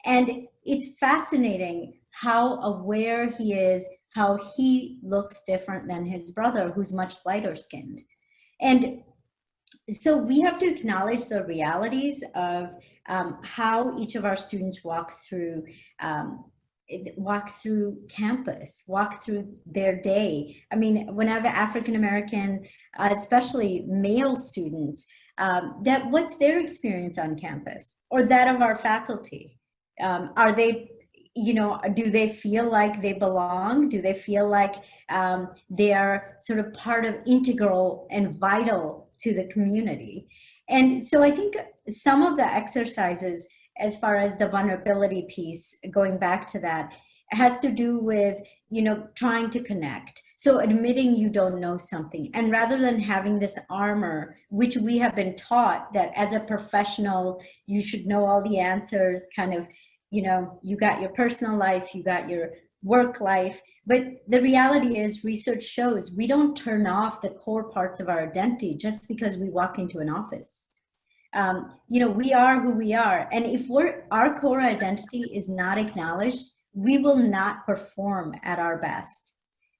And it's fascinating how aware he is, how he looks different than his brother, who's much lighter skinned. And so we have to acknowledge the realities of how each of our students walk through campus, walk through their day. I mean, when I have African-American, especially male students, what's their experience on campus, or that of our faculty? Are they, do they feel like they belong? Do they feel like they are sort of part of integral and vital to the community? And so I think some of the exercises, as far as the vulnerability piece, going back to that, has to do with, trying to connect. So admitting you don't know something, and rather than having this armor, which we have been taught that as a professional, you should know all the answers, kind of, you got your personal life, you got your work life. But the reality is, research shows we don't turn off the core parts of our identity just because we walk into an office. We are who we are. And if our core identity is not acknowledged, we will not perform at our best.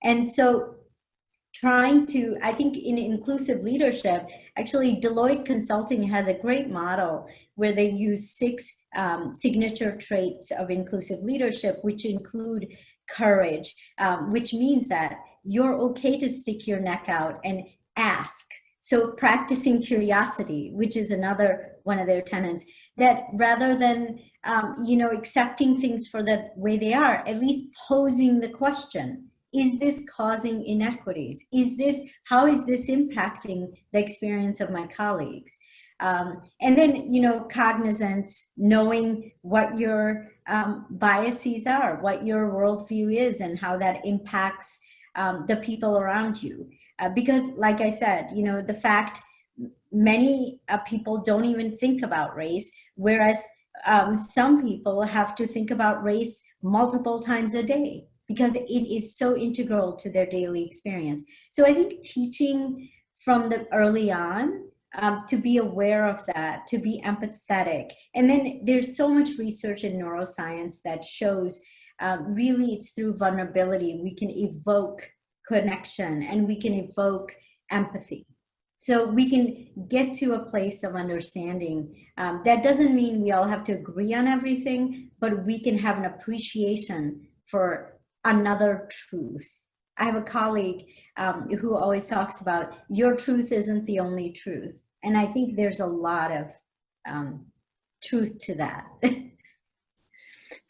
And so I think in inclusive leadership, actually Deloitte Consulting has a great model where they use 6 signature traits of inclusive leadership, which include courage, which means that you're okay to stick your neck out and ask. So practicing curiosity, which is another one of their tenets, that rather than, accepting things for the way they are, at least posing the question, is this causing inequities? How is this impacting the experience of my colleagues? And then, cognizance, knowing what your biases are, what your worldview is, and how that impacts the people around you. Because like I said, the fact many people don't even think about race, whereas some people have to think about race multiple times a day because it is so integral to their daily experience. So I think teaching from the early on to be aware of that, to be empathetic. And then there's so much research in neuroscience that shows really it's through vulnerability we can evoke connection and we can evoke empathy. So we can get to a place of understanding. That doesn't mean we all have to agree on everything, but we can have an appreciation for another truth. I have a colleague who always talks about your truth isn't the only truth. And I think there's a lot of truth to that.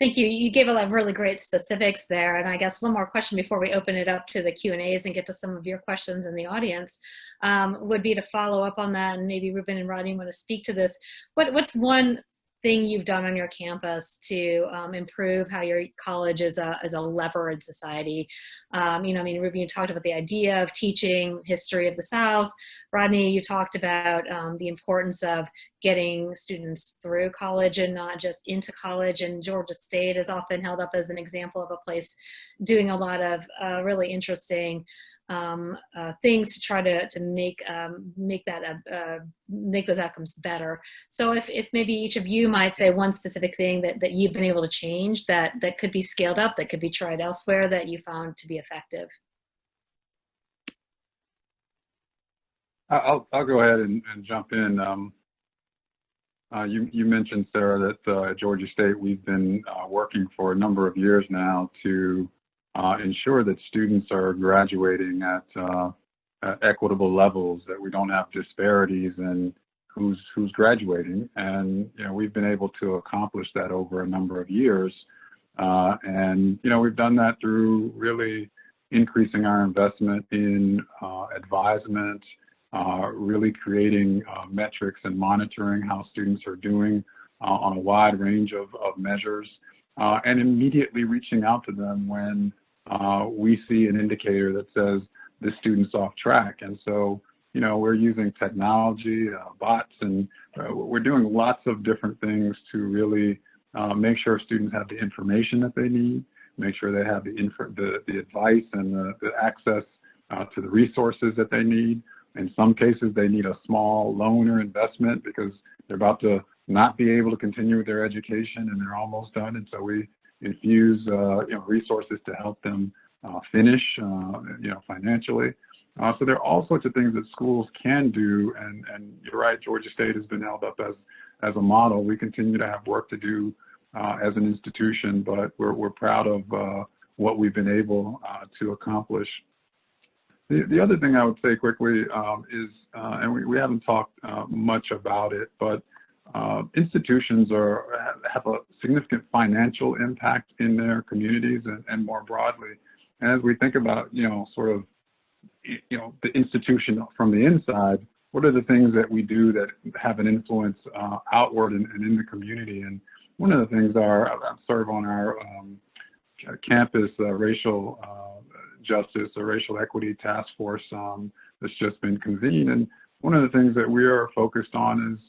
Thank you. You gave a lot of really great specifics there. And I guess one more question before we open it up to the Q&As and get to some of your questions in the audience would be to follow up on that. And maybe Reuben and Rodney want to speak to this. What's one thing you've done on your campus to improve how your college is a lever in society? Reuben, you talked about the idea of teaching history of the South. Rodney, you talked about the importance of getting students through college and not just into college. And Georgia State is often held up as an example of a place doing a lot of really interesting things to try to make those outcomes better. So if maybe each of you might say one specific thing that you've been able to change that could be scaled up, that could be tried elsewhere, that you found to be effective. I'll go ahead and jump in. You mentioned, Sara, that at Georgia State we've been working for a number of years now to ensure that students are graduating at equitable levels, that we don't have disparities in who's graduating. And we've been able to accomplish that over a number of years. And we've done that through really increasing our investment in advisement, really creating metrics and monitoring how students are doing on a wide range of measures, and immediately reaching out to them when we see an indicator that says this student's off track. And so, we're using technology, bots, and we're doing lots of different things to really make sure students have the information that they need, make sure they have the advice and the access to the resources that they need. In some cases, they need a small loan or investment because they're about to not be able to continue with their education and they're almost done. And so we infuse resources to help them finish, financially. So there are all sorts of things that schools can do. And you're right, Georgia State has been held up as a model. We continue to have work to do as an institution, but we're proud of what we've been able to accomplish. The other thing I would say quickly is, and we haven't talked much about it, but institutions have a significant financial impact in their communities and more broadly. And as we think about, the institution from the inside, what are the things that we do that have an influence outward and in the community? And one of the things I serve on our campus racial justice or racial equity task force that's just been convened. And one of the things that we are focused on is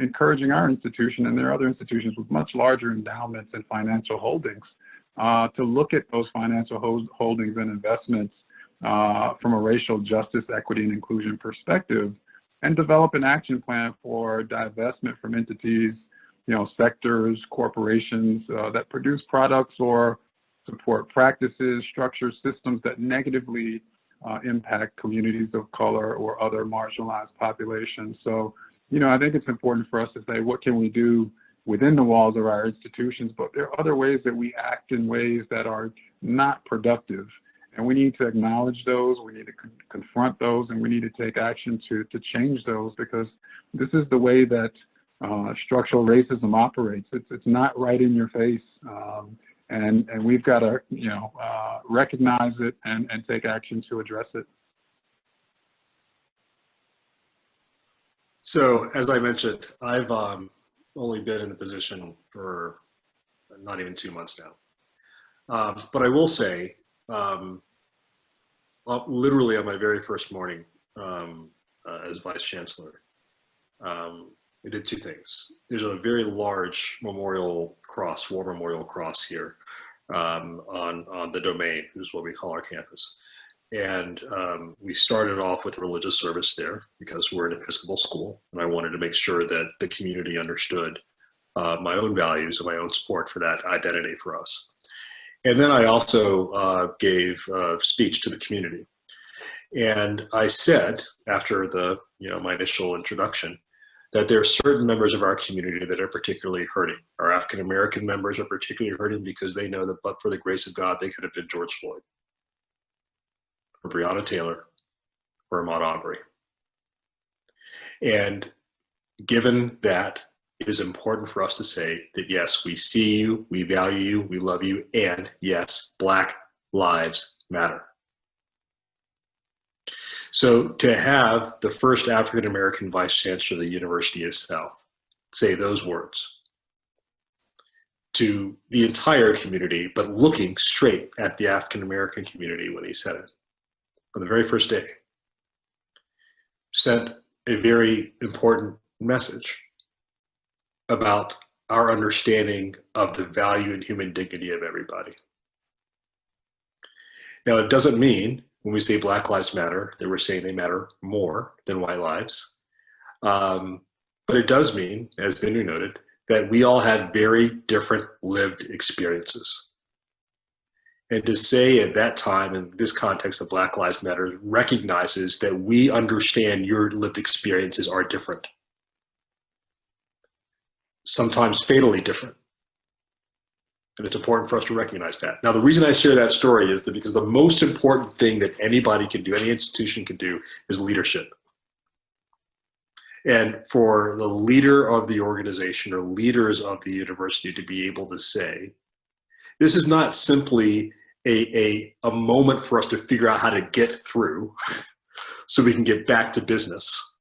encouraging our institution, and there are other institutions with much larger endowments and financial holdings, to look at those financial holdings and investments from a racial justice, equity, and inclusion perspective, and develop an action plan for divestment from entities, sectors, corporations that produce products or support practices, structures, systems that negatively impact communities of color or other marginalized populations. So, I think it's important for us to say, what can we do within the walls of our institutions? But there are other ways that we act in ways that are not productive. And we need to acknowledge those, we need to confront those, and we need to take action to change those, because this is the way that structural racism operates. It's not right in your face. And we've got to, recognize it and take action to address it. So, as I mentioned, I've only been in the position for not even 2 months now. But I will say, literally on my very first morning as Vice Chancellor, we did two things. There's a very large war memorial cross here on the domain, which is what we call our campus. And we started off with religious service there because we're an Episcopal school, and I wanted to make sure that the community understood my own values and my own support for that identity for us. And then I also gave a speech to the community. And I said, after my initial introduction, that there are certain members of our community that are particularly hurting. Our African American members are particularly hurting because they know that but for the grace of God, they could have been George Floyd, or Breonna Taylor, or Ahmaud Arbery. And given that, it is important for us to say that yes, we see you, we value you, we love you, and yes, Black lives matter. So to have the first African-American Vice Chancellor of the University of South say those words to the entire community, but looking straight at the African-American community when he said it on the very first day, sent a very important message about our understanding of the value and human dignity of everybody. Now, it doesn't mean when we say Black Lives Matter that we're saying they matter more than white lives. But it does mean, as Binnu noted, that we all have very different lived experiences. And to say at that time, in this context of Black Lives Matter, recognizes that we understand your lived experiences are different. Sometimes fatally different. And it's important for us to recognize that. Now, the reason I share that story is that because the most important thing that anybody can do, any institution can do, is leadership. And for the leader of the organization or leaders of the university to be able to say, this is not simply a moment for us to figure out how to get through so we can get back to business.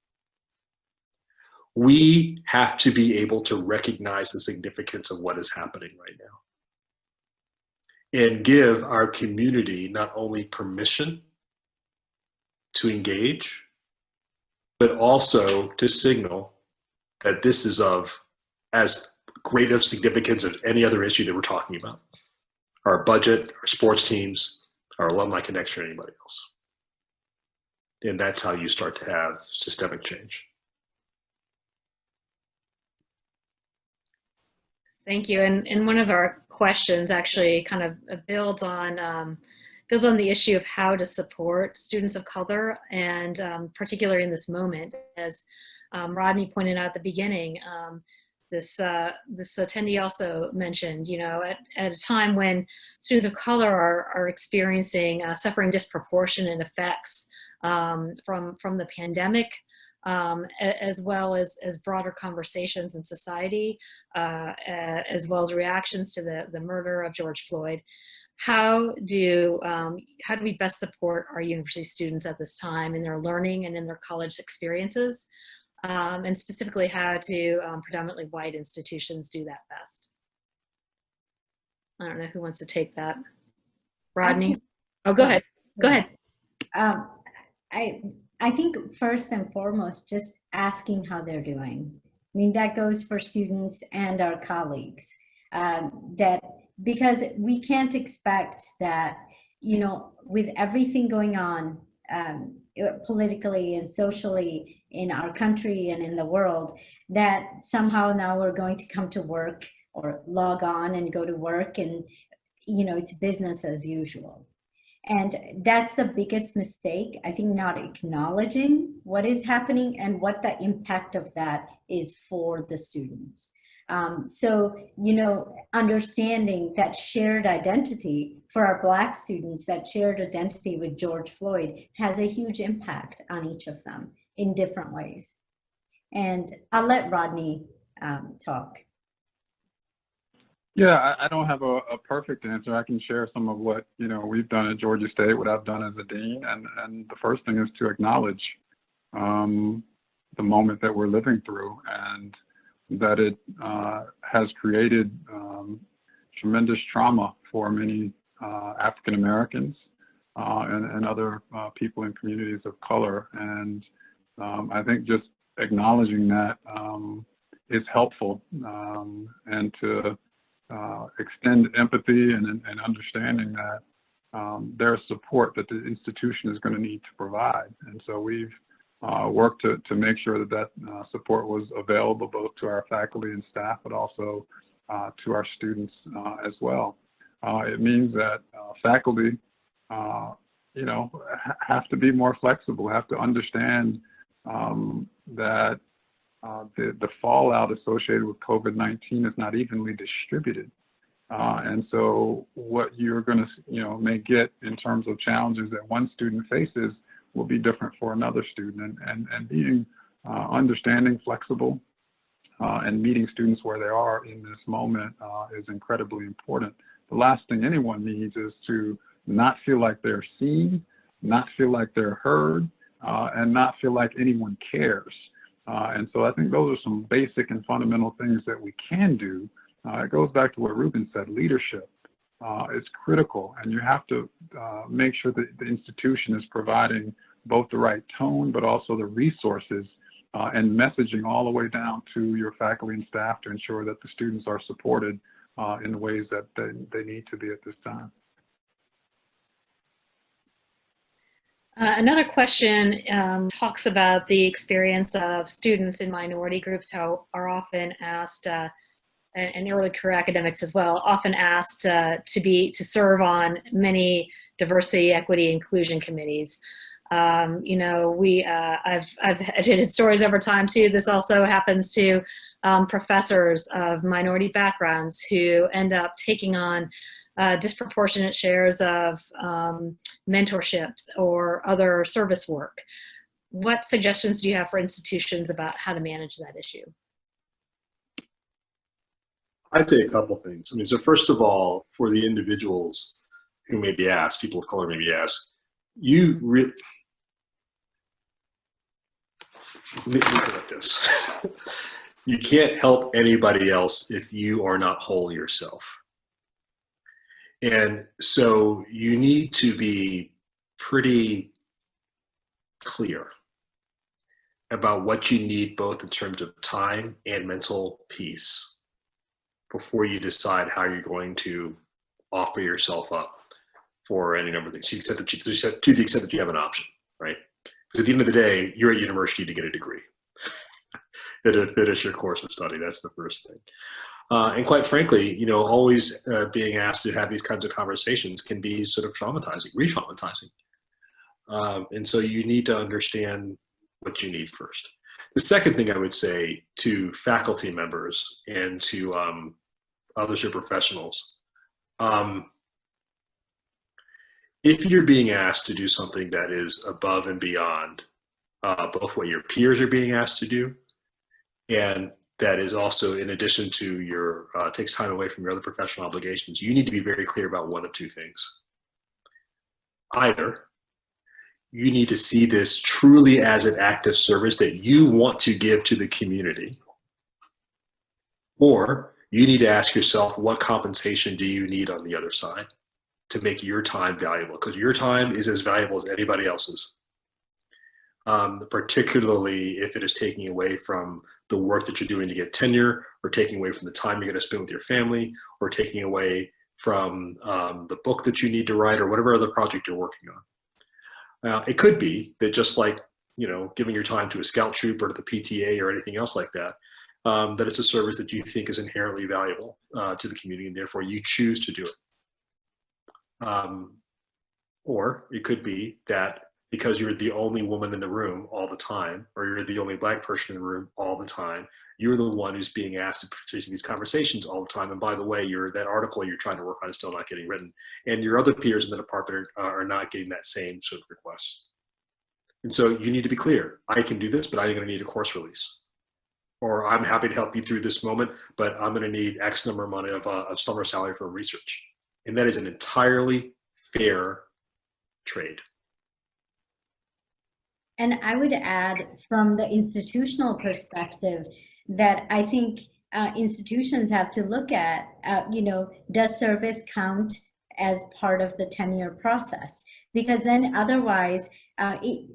We have to be able to recognize the significance of what is happening right now and give our community not only permission to engage, but also to signal that this is of as great of significance as any other issue that we're talking about. Our budget, our sports teams, our alumni connection, or anybody else. And that's how you start to have systemic change. Thank you. And one of our questions actually kind of builds on the issue of how to support students of color, and particularly in this moment, as Rodney pointed out at the beginning. This attendee also mentioned, at a time when students of color are experiencing suffering disproportionate effects from the pandemic, as well as broader conversations in society, as well as reactions to the murder of George Floyd. How do we best support our university students at this time in their learning and in their college experiences? And specifically, how do predominantly white institutions do that best? I don't know who wants to take that. Rodney? Oh, go ahead. Go ahead. I think first and foremost, just asking how they're doing. I mean, that goes for students and our colleagues. Because we can't expect that, with everything going on politically and socially in our country and in the world, that somehow now we're going to come to work or log on and go to work and, it's business as usual. And that's the biggest mistake, I think, not acknowledging what is happening and what the impact of that is for the students. So, understanding that shared identity for our Black students, that shared identity with George Floyd has a huge impact on each of them in different ways. And I'll let Rodney talk. Yeah, I don't have a perfect answer. I can share some of what, we've done at Georgia State, what I've done as a dean. And the first thing is to acknowledge the moment that we're living through, and that it has created tremendous trauma for many African Americans and other people in communities of color. And I think just acknowledging that is helpful, and to extend empathy and understanding that there's support that the institution is going to need to provide. And so we've worked to make sure that that support was available both to our faculty and staff, but also to our students as well. It means that faculty, you know, have to be more flexible, have to understand that the fallout associated with COVID-19 is not evenly distributed. And so what you're going to, you know, may get in terms of challenges that one student faces will be different for another student. And being understanding, flexible, and meeting students where they are in this moment is incredibly important. The last thing anyone needs is to not feel like they're seen, not feel like they're heard, and not feel like anyone cares. And so I think those are some basic and fundamental things that we can do. It goes back to what Reuben said, leadership is critical, and you have to make sure that the institution is providing both the right tone, but also the resources and messaging all the way down to your faculty and staff to ensure that the students are supported in the ways that they need to be at this time. Another question talks about the experience of students in minority groups, how are often asked, and early career academics as well, often asked to serve on many diversity, equity, inclusion committees. You know, I've edited stories over time too. This also happens to professors of minority backgrounds who end up taking on disproportionate shares of mentorships or other service work. What suggestions do you have for institutions about how to manage that issue? I'd say a couple things. I mean, so first of all, for the individuals who may be asked, people of color may be asked, let me put it like this. You can't help anybody else if you are not whole yourself. And so you need to be pretty clear about what you need, both in terms of time and mental peace, before you decide how you're going to offer yourself up for any number of things. To the extent that you have an option, right? Because at the end of the day, you're at university to get a degree, to finish your course of study. That's the first thing. And quite frankly, you know, always being asked to have these kinds of conversations can be sort of traumatizing, re-traumatizing. And so you need to understand what you need first. The second thing I would say to faculty members and to others who are professionals, if you're being asked to do something that is above and beyond both what your peers are being asked to do, and that is also in addition to your, takes time away from your other professional obligations, you need to be very clear about one of two things. Either you need to see this truly as an act of service that you want to give to the community, or you need to ask yourself, what compensation do you need on the other side to make your time valuable? Because your time is as valuable as anybody else's. Particularly if it is taking away from the work that you're doing to get tenure, or taking away from the time you're going to spend with your family, or taking away from the book that you need to write, or whatever other project you're working on. It could be that just like, you know, giving your time to a scout troop or to the PTA or anything else like that, that it's a service that you think is inherently valuable to the community, and therefore you choose to do it. Or it could be that because you're the only woman in the room all the time, or you're the only Black person in the room all the time, you're the one who's being asked to participate in these conversations all the time. And by the way, that article you're trying to work on is still not getting written. And your other peers in the department are not getting that same sort of request. And so you need to be clear. I can do this, but I'm going to need a course release. Or I'm happy to help you through this moment, but I'm going to need X number of money of summer salary for research. And that is an entirely fair trade. And I would add, from the institutional perspective, that I think institutions have to look at, you know, does service count as part of the tenure process? Because then otherwise,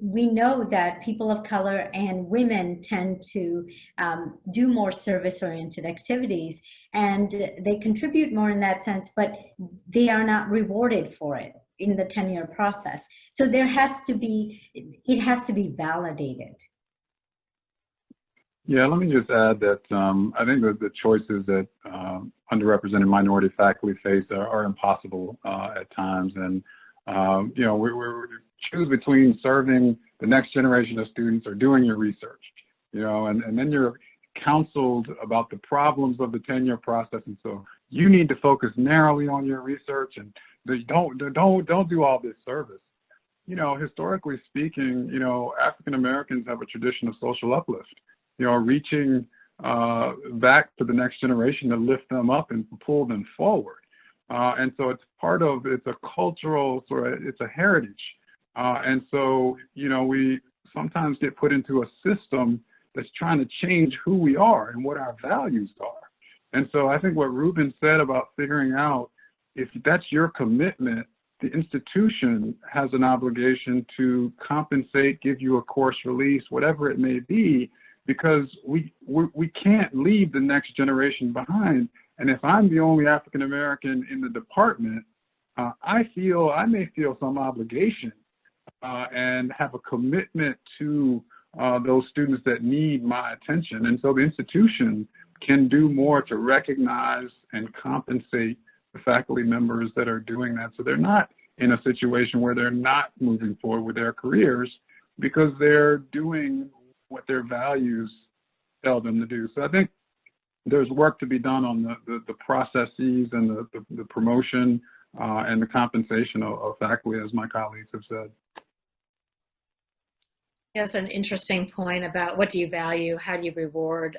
we know that people of color and women tend to do more service-oriented activities, and they contribute more in that sense, but they are not rewarded for it. in the tenure process. So there has to be, it has to be validated. Yeah, let me just add that I think that the choices that underrepresented minority faculty face are impossible at times. And, you know, we choose between serving the next generation of students or doing your research, you know, and then you're counseled about the problems of the tenure process. And so you need to focus narrowly on your research and don't do all this service. You know, historically speaking, you know, African Americans have a tradition of social uplift, you know, reaching back to the next generation to lift them up and pull them forward. And so it's a cultural it's a heritage. And so, you know, we sometimes get put into a system that's trying to change who we are and what our values are. And so I think what Reuben said about figuring out if that's your commitment, the institution has an obligation to compensate, give you a course release, whatever it may be, because we can't leave the next generation behind. And if I'm the only African American in the department, I may feel some obligation and have a commitment to those students that need my attention. And so the institution can do more to recognize and compensate the faculty members that are doing that. So they're not in a situation where they're not moving forward with their careers because they're doing what their values tell them to do. So I think there's work to be done on the processes and the promotion and the compensation of faculty, as my colleagues have said. Yes, an interesting point about what do you value, how do you reward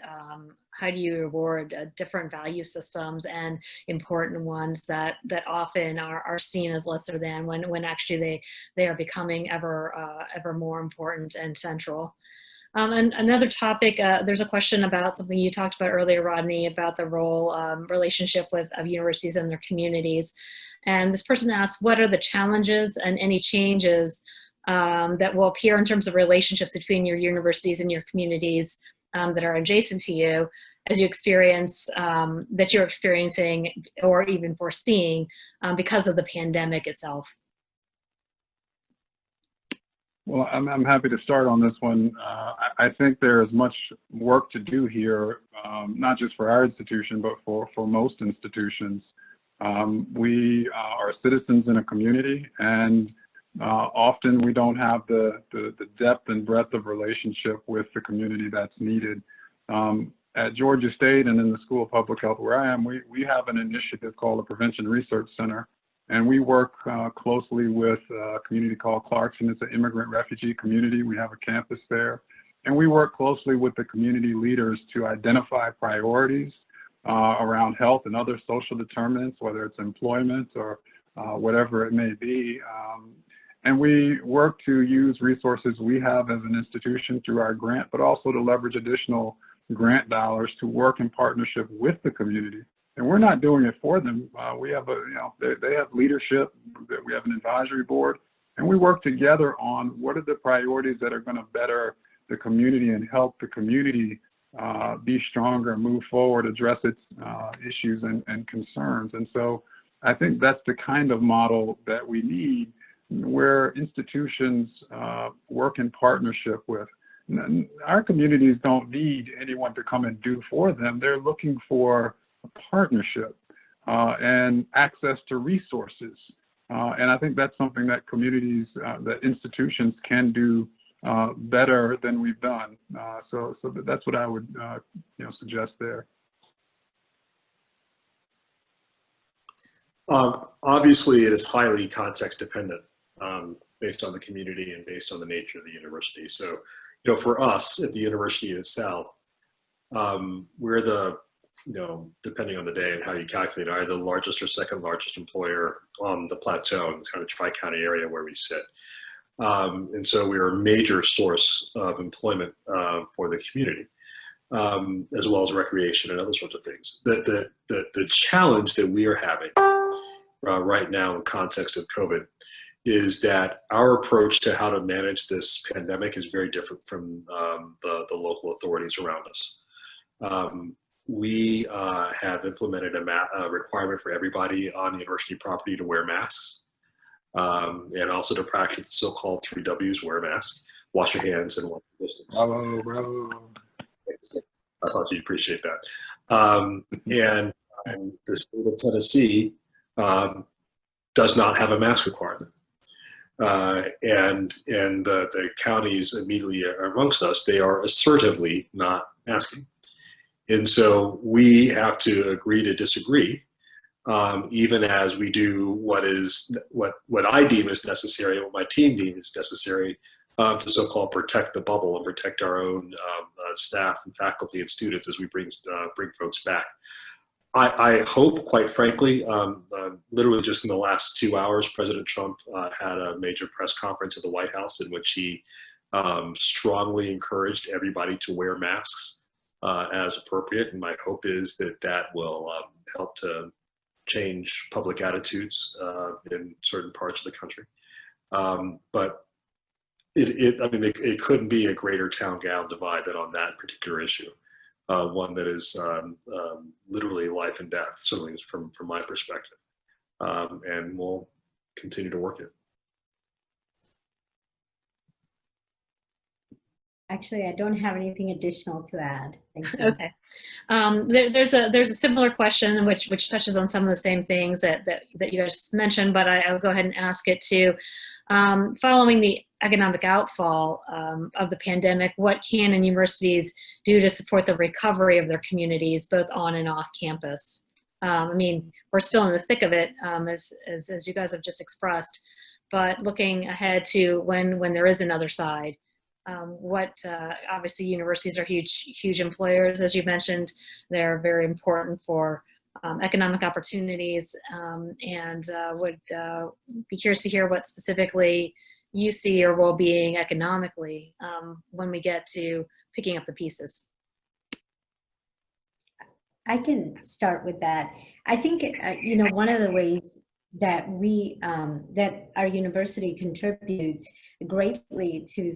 different value systems and important ones that often are seen as lesser than when actually they are becoming ever more important and central. And another topic, there's a question about something you talked about earlier, Rodney, about the role, relationship of universities and their communities. And this person asked, what are the challenges and any changes that will appear in terms of relationships between your universities and your communities that are adjacent to you as you experience, that you're experiencing or even foreseeing because of the pandemic itself? Well, I'm happy to start on this one. I think there is much work to do here, not just for our institution, but for most institutions. We are citizens in a community, and often we don't have the depth and breadth of relationship with the community that's needed. At Georgia State and in the School of Public Health where I am, we have an initiative called the Prevention Research Center, and we work closely with a community called Clarkson. It's an immigrant refugee community. We have a campus there, and we work closely with the community leaders to identify priorities around health and other social determinants, whether it's employment or whatever it may be. And we work to use resources we have as an institution through our grant, but also to leverage additional grant dollars to work in partnership with the community. And we're not doing it for them. We have they have leadership, we have an advisory board, and we work together on what are the priorities that are going to better the community and help the community be stronger, move forward, address its issues and concerns. And so I think that's the kind of model that we need, where institutions work in partnership with. Our communities don't need anyone to come and do for them. They're looking for a partnership and access to resources. And I think that's something that communities, that institutions can do better than we've done. So that's what I would suggest there. Obviously, it is highly context dependent based on the community and based on the nature of the university. So, for us at the University of the South, we're the, depending on the day and how you calculate it, either the largest or second largest employer on the plateau in this kind of tri-county area where we sit. And so we are a major source of employment for the community, as well as recreation and other sorts of things. The challenge that we are having right now in context of COVID is that our approach to how to manage this pandemic is very different from the local authorities around us. We have implemented a requirement for everybody on university property to wear masks. and also to practice the so-called 3 W's: wear a mask, wash your hands, and watch your distance. Bravo, bravo. I thought you'd appreciate that. And the state of Tennessee does not have a mask requirement. And the counties immediately amongst us, they are assertively not asking. And so we have to agree to disagree, even as we do what I deem is necessary, and what my team deems is necessary, to so-called protect the bubble and protect our own staff and faculty and students as we bring folks back. I hope, quite frankly, literally just in the last 2 hours, President Trump had a major press conference at the White House in which he strongly encouraged everybody to wear masks as appropriate. And my hope is that that will help to change public attitudes in certain parts of the country. But it couldn't be a greater town-gown divide than on that particular issue. One that is literally life and death, certainly from my perspective. And we'll continue to work it. Actually, I don't have anything additional to add. Thank you. Okay. There's a similar question which touches on some of the same things that you guys mentioned, but I'll go ahead and ask it too. Following the economic outfall of the pandemic, what can universities do to support the recovery of their communities, both on and off campus? I mean, we're still in the thick of it, as you guys have just expressed, but looking ahead to when there is another side, obviously universities are huge employers, as you mentioned. They're very important for economic opportunities, and would be curious to hear what specifically you see your well-being economically when we get to picking up the pieces. I can start with that. I think, one of the ways that that our university contributes greatly to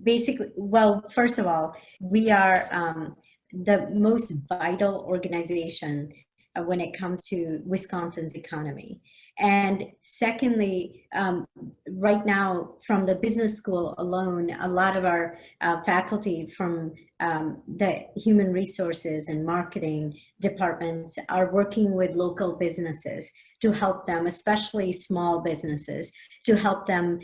basically, well, first of all, we are the most vital organization when it comes to Wisconsin's economy. And secondly, right now from the business school alone, a lot of our faculty from the human resources and marketing departments are working with local businesses to help them, especially small businesses, to help them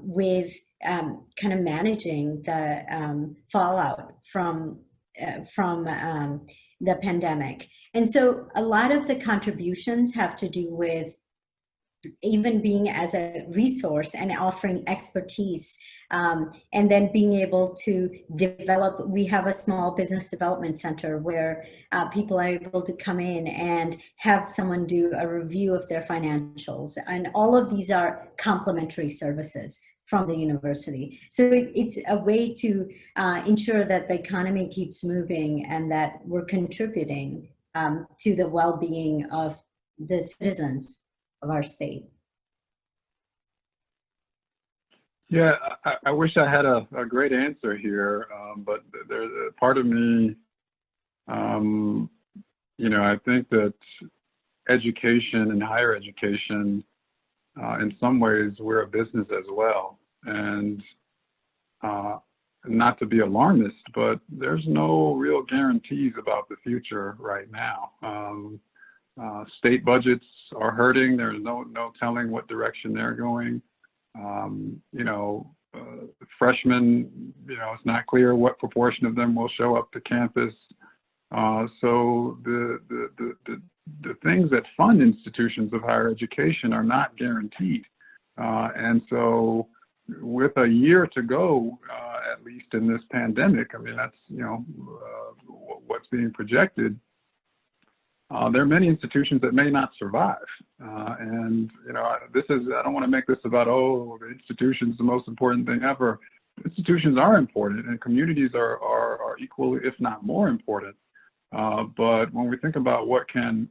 with kind of managing the fallout from the pandemic. And so a lot of the contributions have to do with even being as a resource and offering expertise, and then being able to develop. We have a small business development center where people are able to come in and have someone do a review of their financials. And all of these are complementary services from the university. So it's a way to ensure that the economy keeps moving and that we're contributing to the well-being of the citizens of our state. Yeah, I wish I had a great answer here, but there's a part of me, I think that education and higher education, in some ways, we're a business as well. And not to be alarmist, but there's no real guarantees about the future right now. State budgets are hurting. There's no telling what direction they're going. Freshmen, it's not clear what proportion of them will show up to campus. So the things that fund institutions of higher education are not guaranteed. And so with a year to go, at least in this pandemic, I mean, that's, what's being projected. There are many institutions that may not survive. And, I don't want to make this about, the institution's the most important thing ever. Institutions are important, and communities are equally, if not more important. But when we think about what can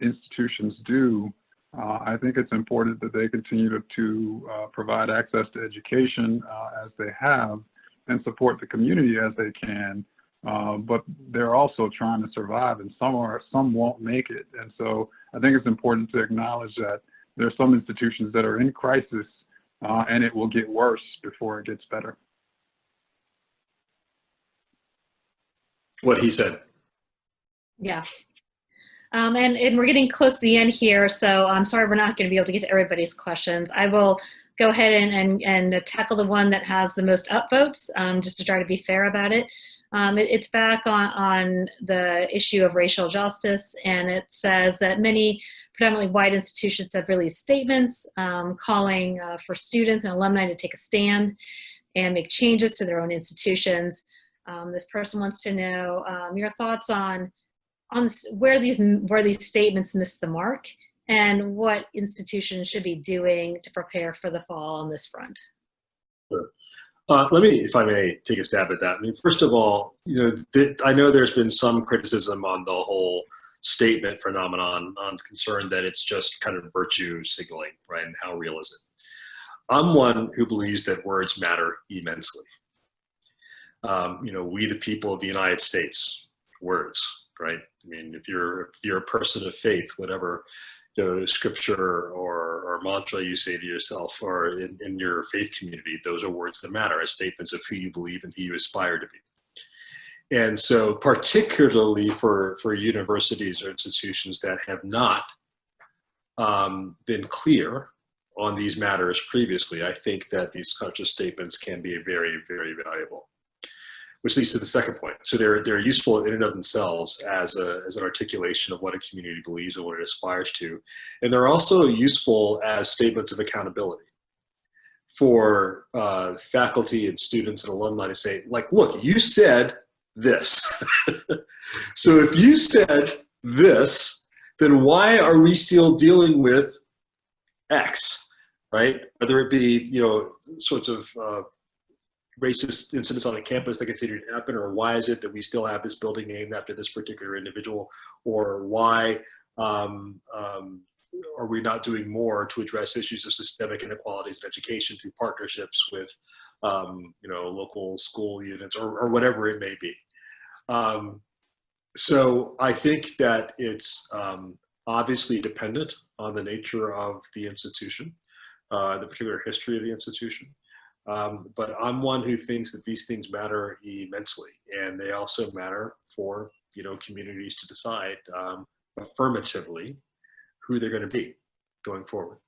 institutions do, I think it's important that they continue to provide access to education as they have, and support the community as they can. But they're also trying to survive, and some won't make it. And so I think it's important to acknowledge that there are some institutions that are in crisis, and it will get worse before it gets better. What he said. Yeah. And we're getting close to the end here, so I'm sorry we're not going to be able to get to everybody's questions. I will go ahead and tackle the one that has the most upvotes, just to try to be fair about it. It's back on the issue of racial justice, and it says that many predominantly white institutions have released statements calling for students and alumni to take a stand and make changes to their own institutions. This person wants to know your thoughts on where these statements miss the mark and what institutions should be doing to prepare for the fall on this front. Sure. Let me, if I may, take a stab at that. I mean, first of all, I know there's been some criticism on the whole statement phenomenon, on concern that it's just kind of virtue signaling, right? And how real is it? I'm one who believes that words matter immensely. We the people of the United States, words, right? I mean, if you're a person of faith, whatever scripture or mantra you say to yourself, or in your faith community, those are words that matter as statements of who you believe and who you aspire to be. And so particularly for universities or institutions that have not been clear on these matters previously, I think that these conscious statements can be very, very valuable. Which leads to the second point. So they're useful in and of themselves as an articulation of what a community believes and what it aspires to. And they're also useful as statements of accountability for faculty and students and alumni to say, like, look, you said this. So if you said this, then why are we still dealing with X, right? Whether it be, sorts of racist incidents on a campus that continue to happen, or why is it that we still have this building named after this particular individual, or why are we not doing more to address issues of systemic inequalities in education through partnerships with local school units or whatever it may be. So I think that it's obviously dependent on the nature of the institution, the particular history of the institution. But I'm one who thinks that these things matter immensely, and they also matter for communities to decide affirmatively who they're going to be going forward.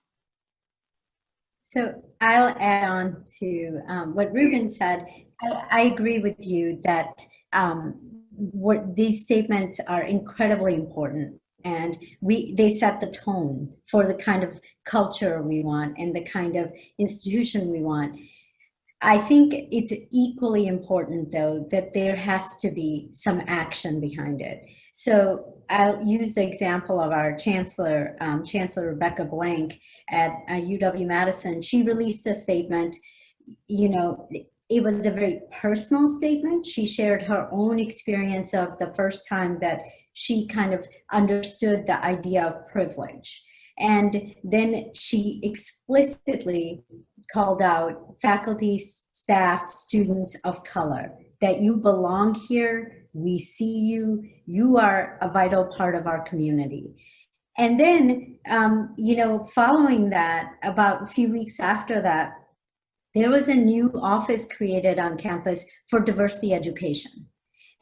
So I'll add on to what Reuben said. I agree with you that these statements are incredibly important, and they set the tone for the kind of culture we want and the kind of institution we want. I think it's equally important, though, that there has to be some action behind it. So I'll use the example of our Chancellor, Chancellor Rebecca Blank at UW Madison. She released a statement. It was a very personal statement. She shared her own experience of the first time that she kind of understood the idea of privilege. And then she explicitly called out faculty, staff, students of color, that you belong here, we see you, you are a vital part of our community. And then, following that, about a few weeks after that, there was a new office created on campus for diversity education.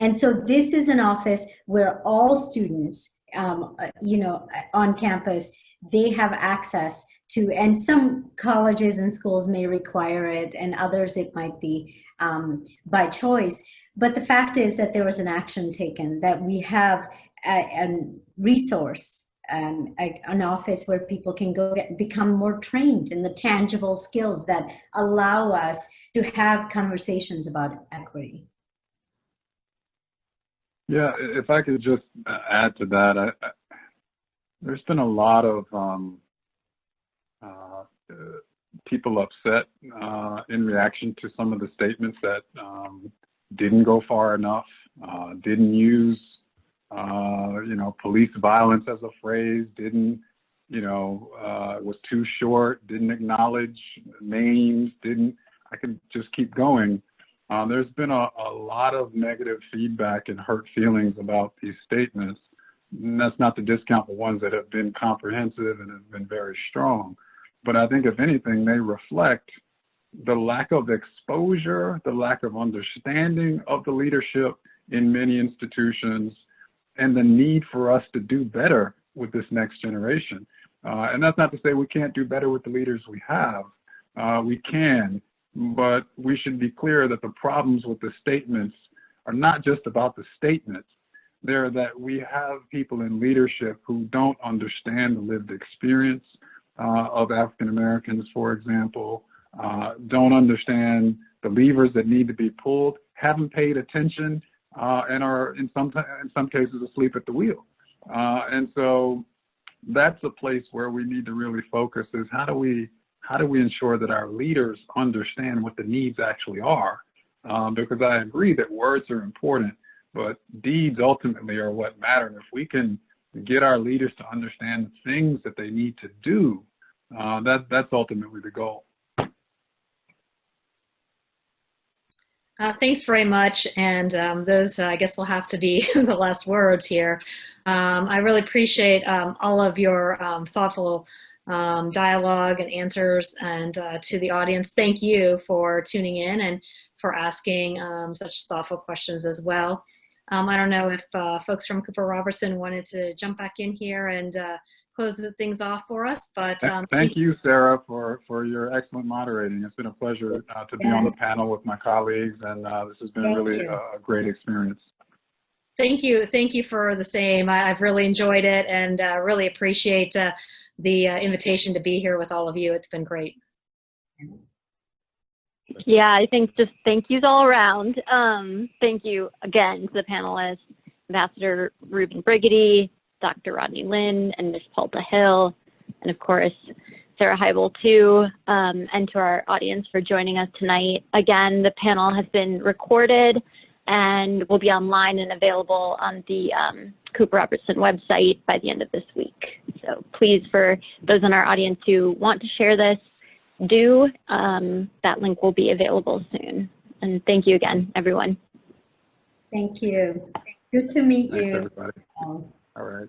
And so this is an office where all students, on campus, they have access to, and some colleges and schools may require it, and others it might be by choice. But the fact is that there was an action taken, that we have a resource, an office where people can go become more trained in the tangible skills that allow us to have conversations about equity. Yeah, if I could just add to that, there's been a lot of people upset in reaction to some of the statements that didn't go far enough, didn't use, police violence as a phrase, didn't, was too short, didn't acknowledge names, I could just keep going. There's been a lot of negative feedback and hurt feelings about these statements And that's not to discount the ones that have been comprehensive and have been very strong. But I think if anything, they reflect the lack of exposure, the lack of understanding of the leadership in many institutions, and the need for us to do better with this next generation. And that's not to say we can't do better with the leaders we have. We can, but we should be clear that the problems with the statements are not just about the statements. They're that we have people in leadership who don't understand the lived experience of African Americans, for example, don't understand the levers that need to be pulled, haven't paid attention, and are in some cases asleep at the wheel. And so that's a place where we need to really focus, is how do we ensure that our leaders understand what the needs actually are? Because I agree that words are important, but deeds ultimately are what matter. And if we can get our leaders to understand the things that they need to do, that's ultimately the goal. Thanks very much, and those, I guess, will have to be the last words here. I really appreciate all of your thoughtful dialogue and answers, and to the audience, thank you for tuning in and for asking such thoughtful questions as well. I don't know if folks from Cooper Robertson wanted to jump back in here and close things off for us, but thank you, Sarah, for your excellent moderating. It's been a pleasure to be on the panel with my colleagues, and this has been really a great experience. Thank you for the same. I've really enjoyed it, and really appreciate the invitation to be here with all of you. It's been great. Yeah, I think just thank yous all around. Thank you again to the panelists, Ambassador Reuben Brigety, Dr. Rodney Lynn, and Ms. Palta Hill, and of course, Sara Hebel too, and to our audience for joining us tonight. Again, the panel has been recorded and will be online and available on the Cooper Robertson website by the end of this week. So please, for those in our audience who want to share this, do. That link will be available soon. And thank you again, everyone. Thank you. Good to meet Thanks, you. everybody. All right.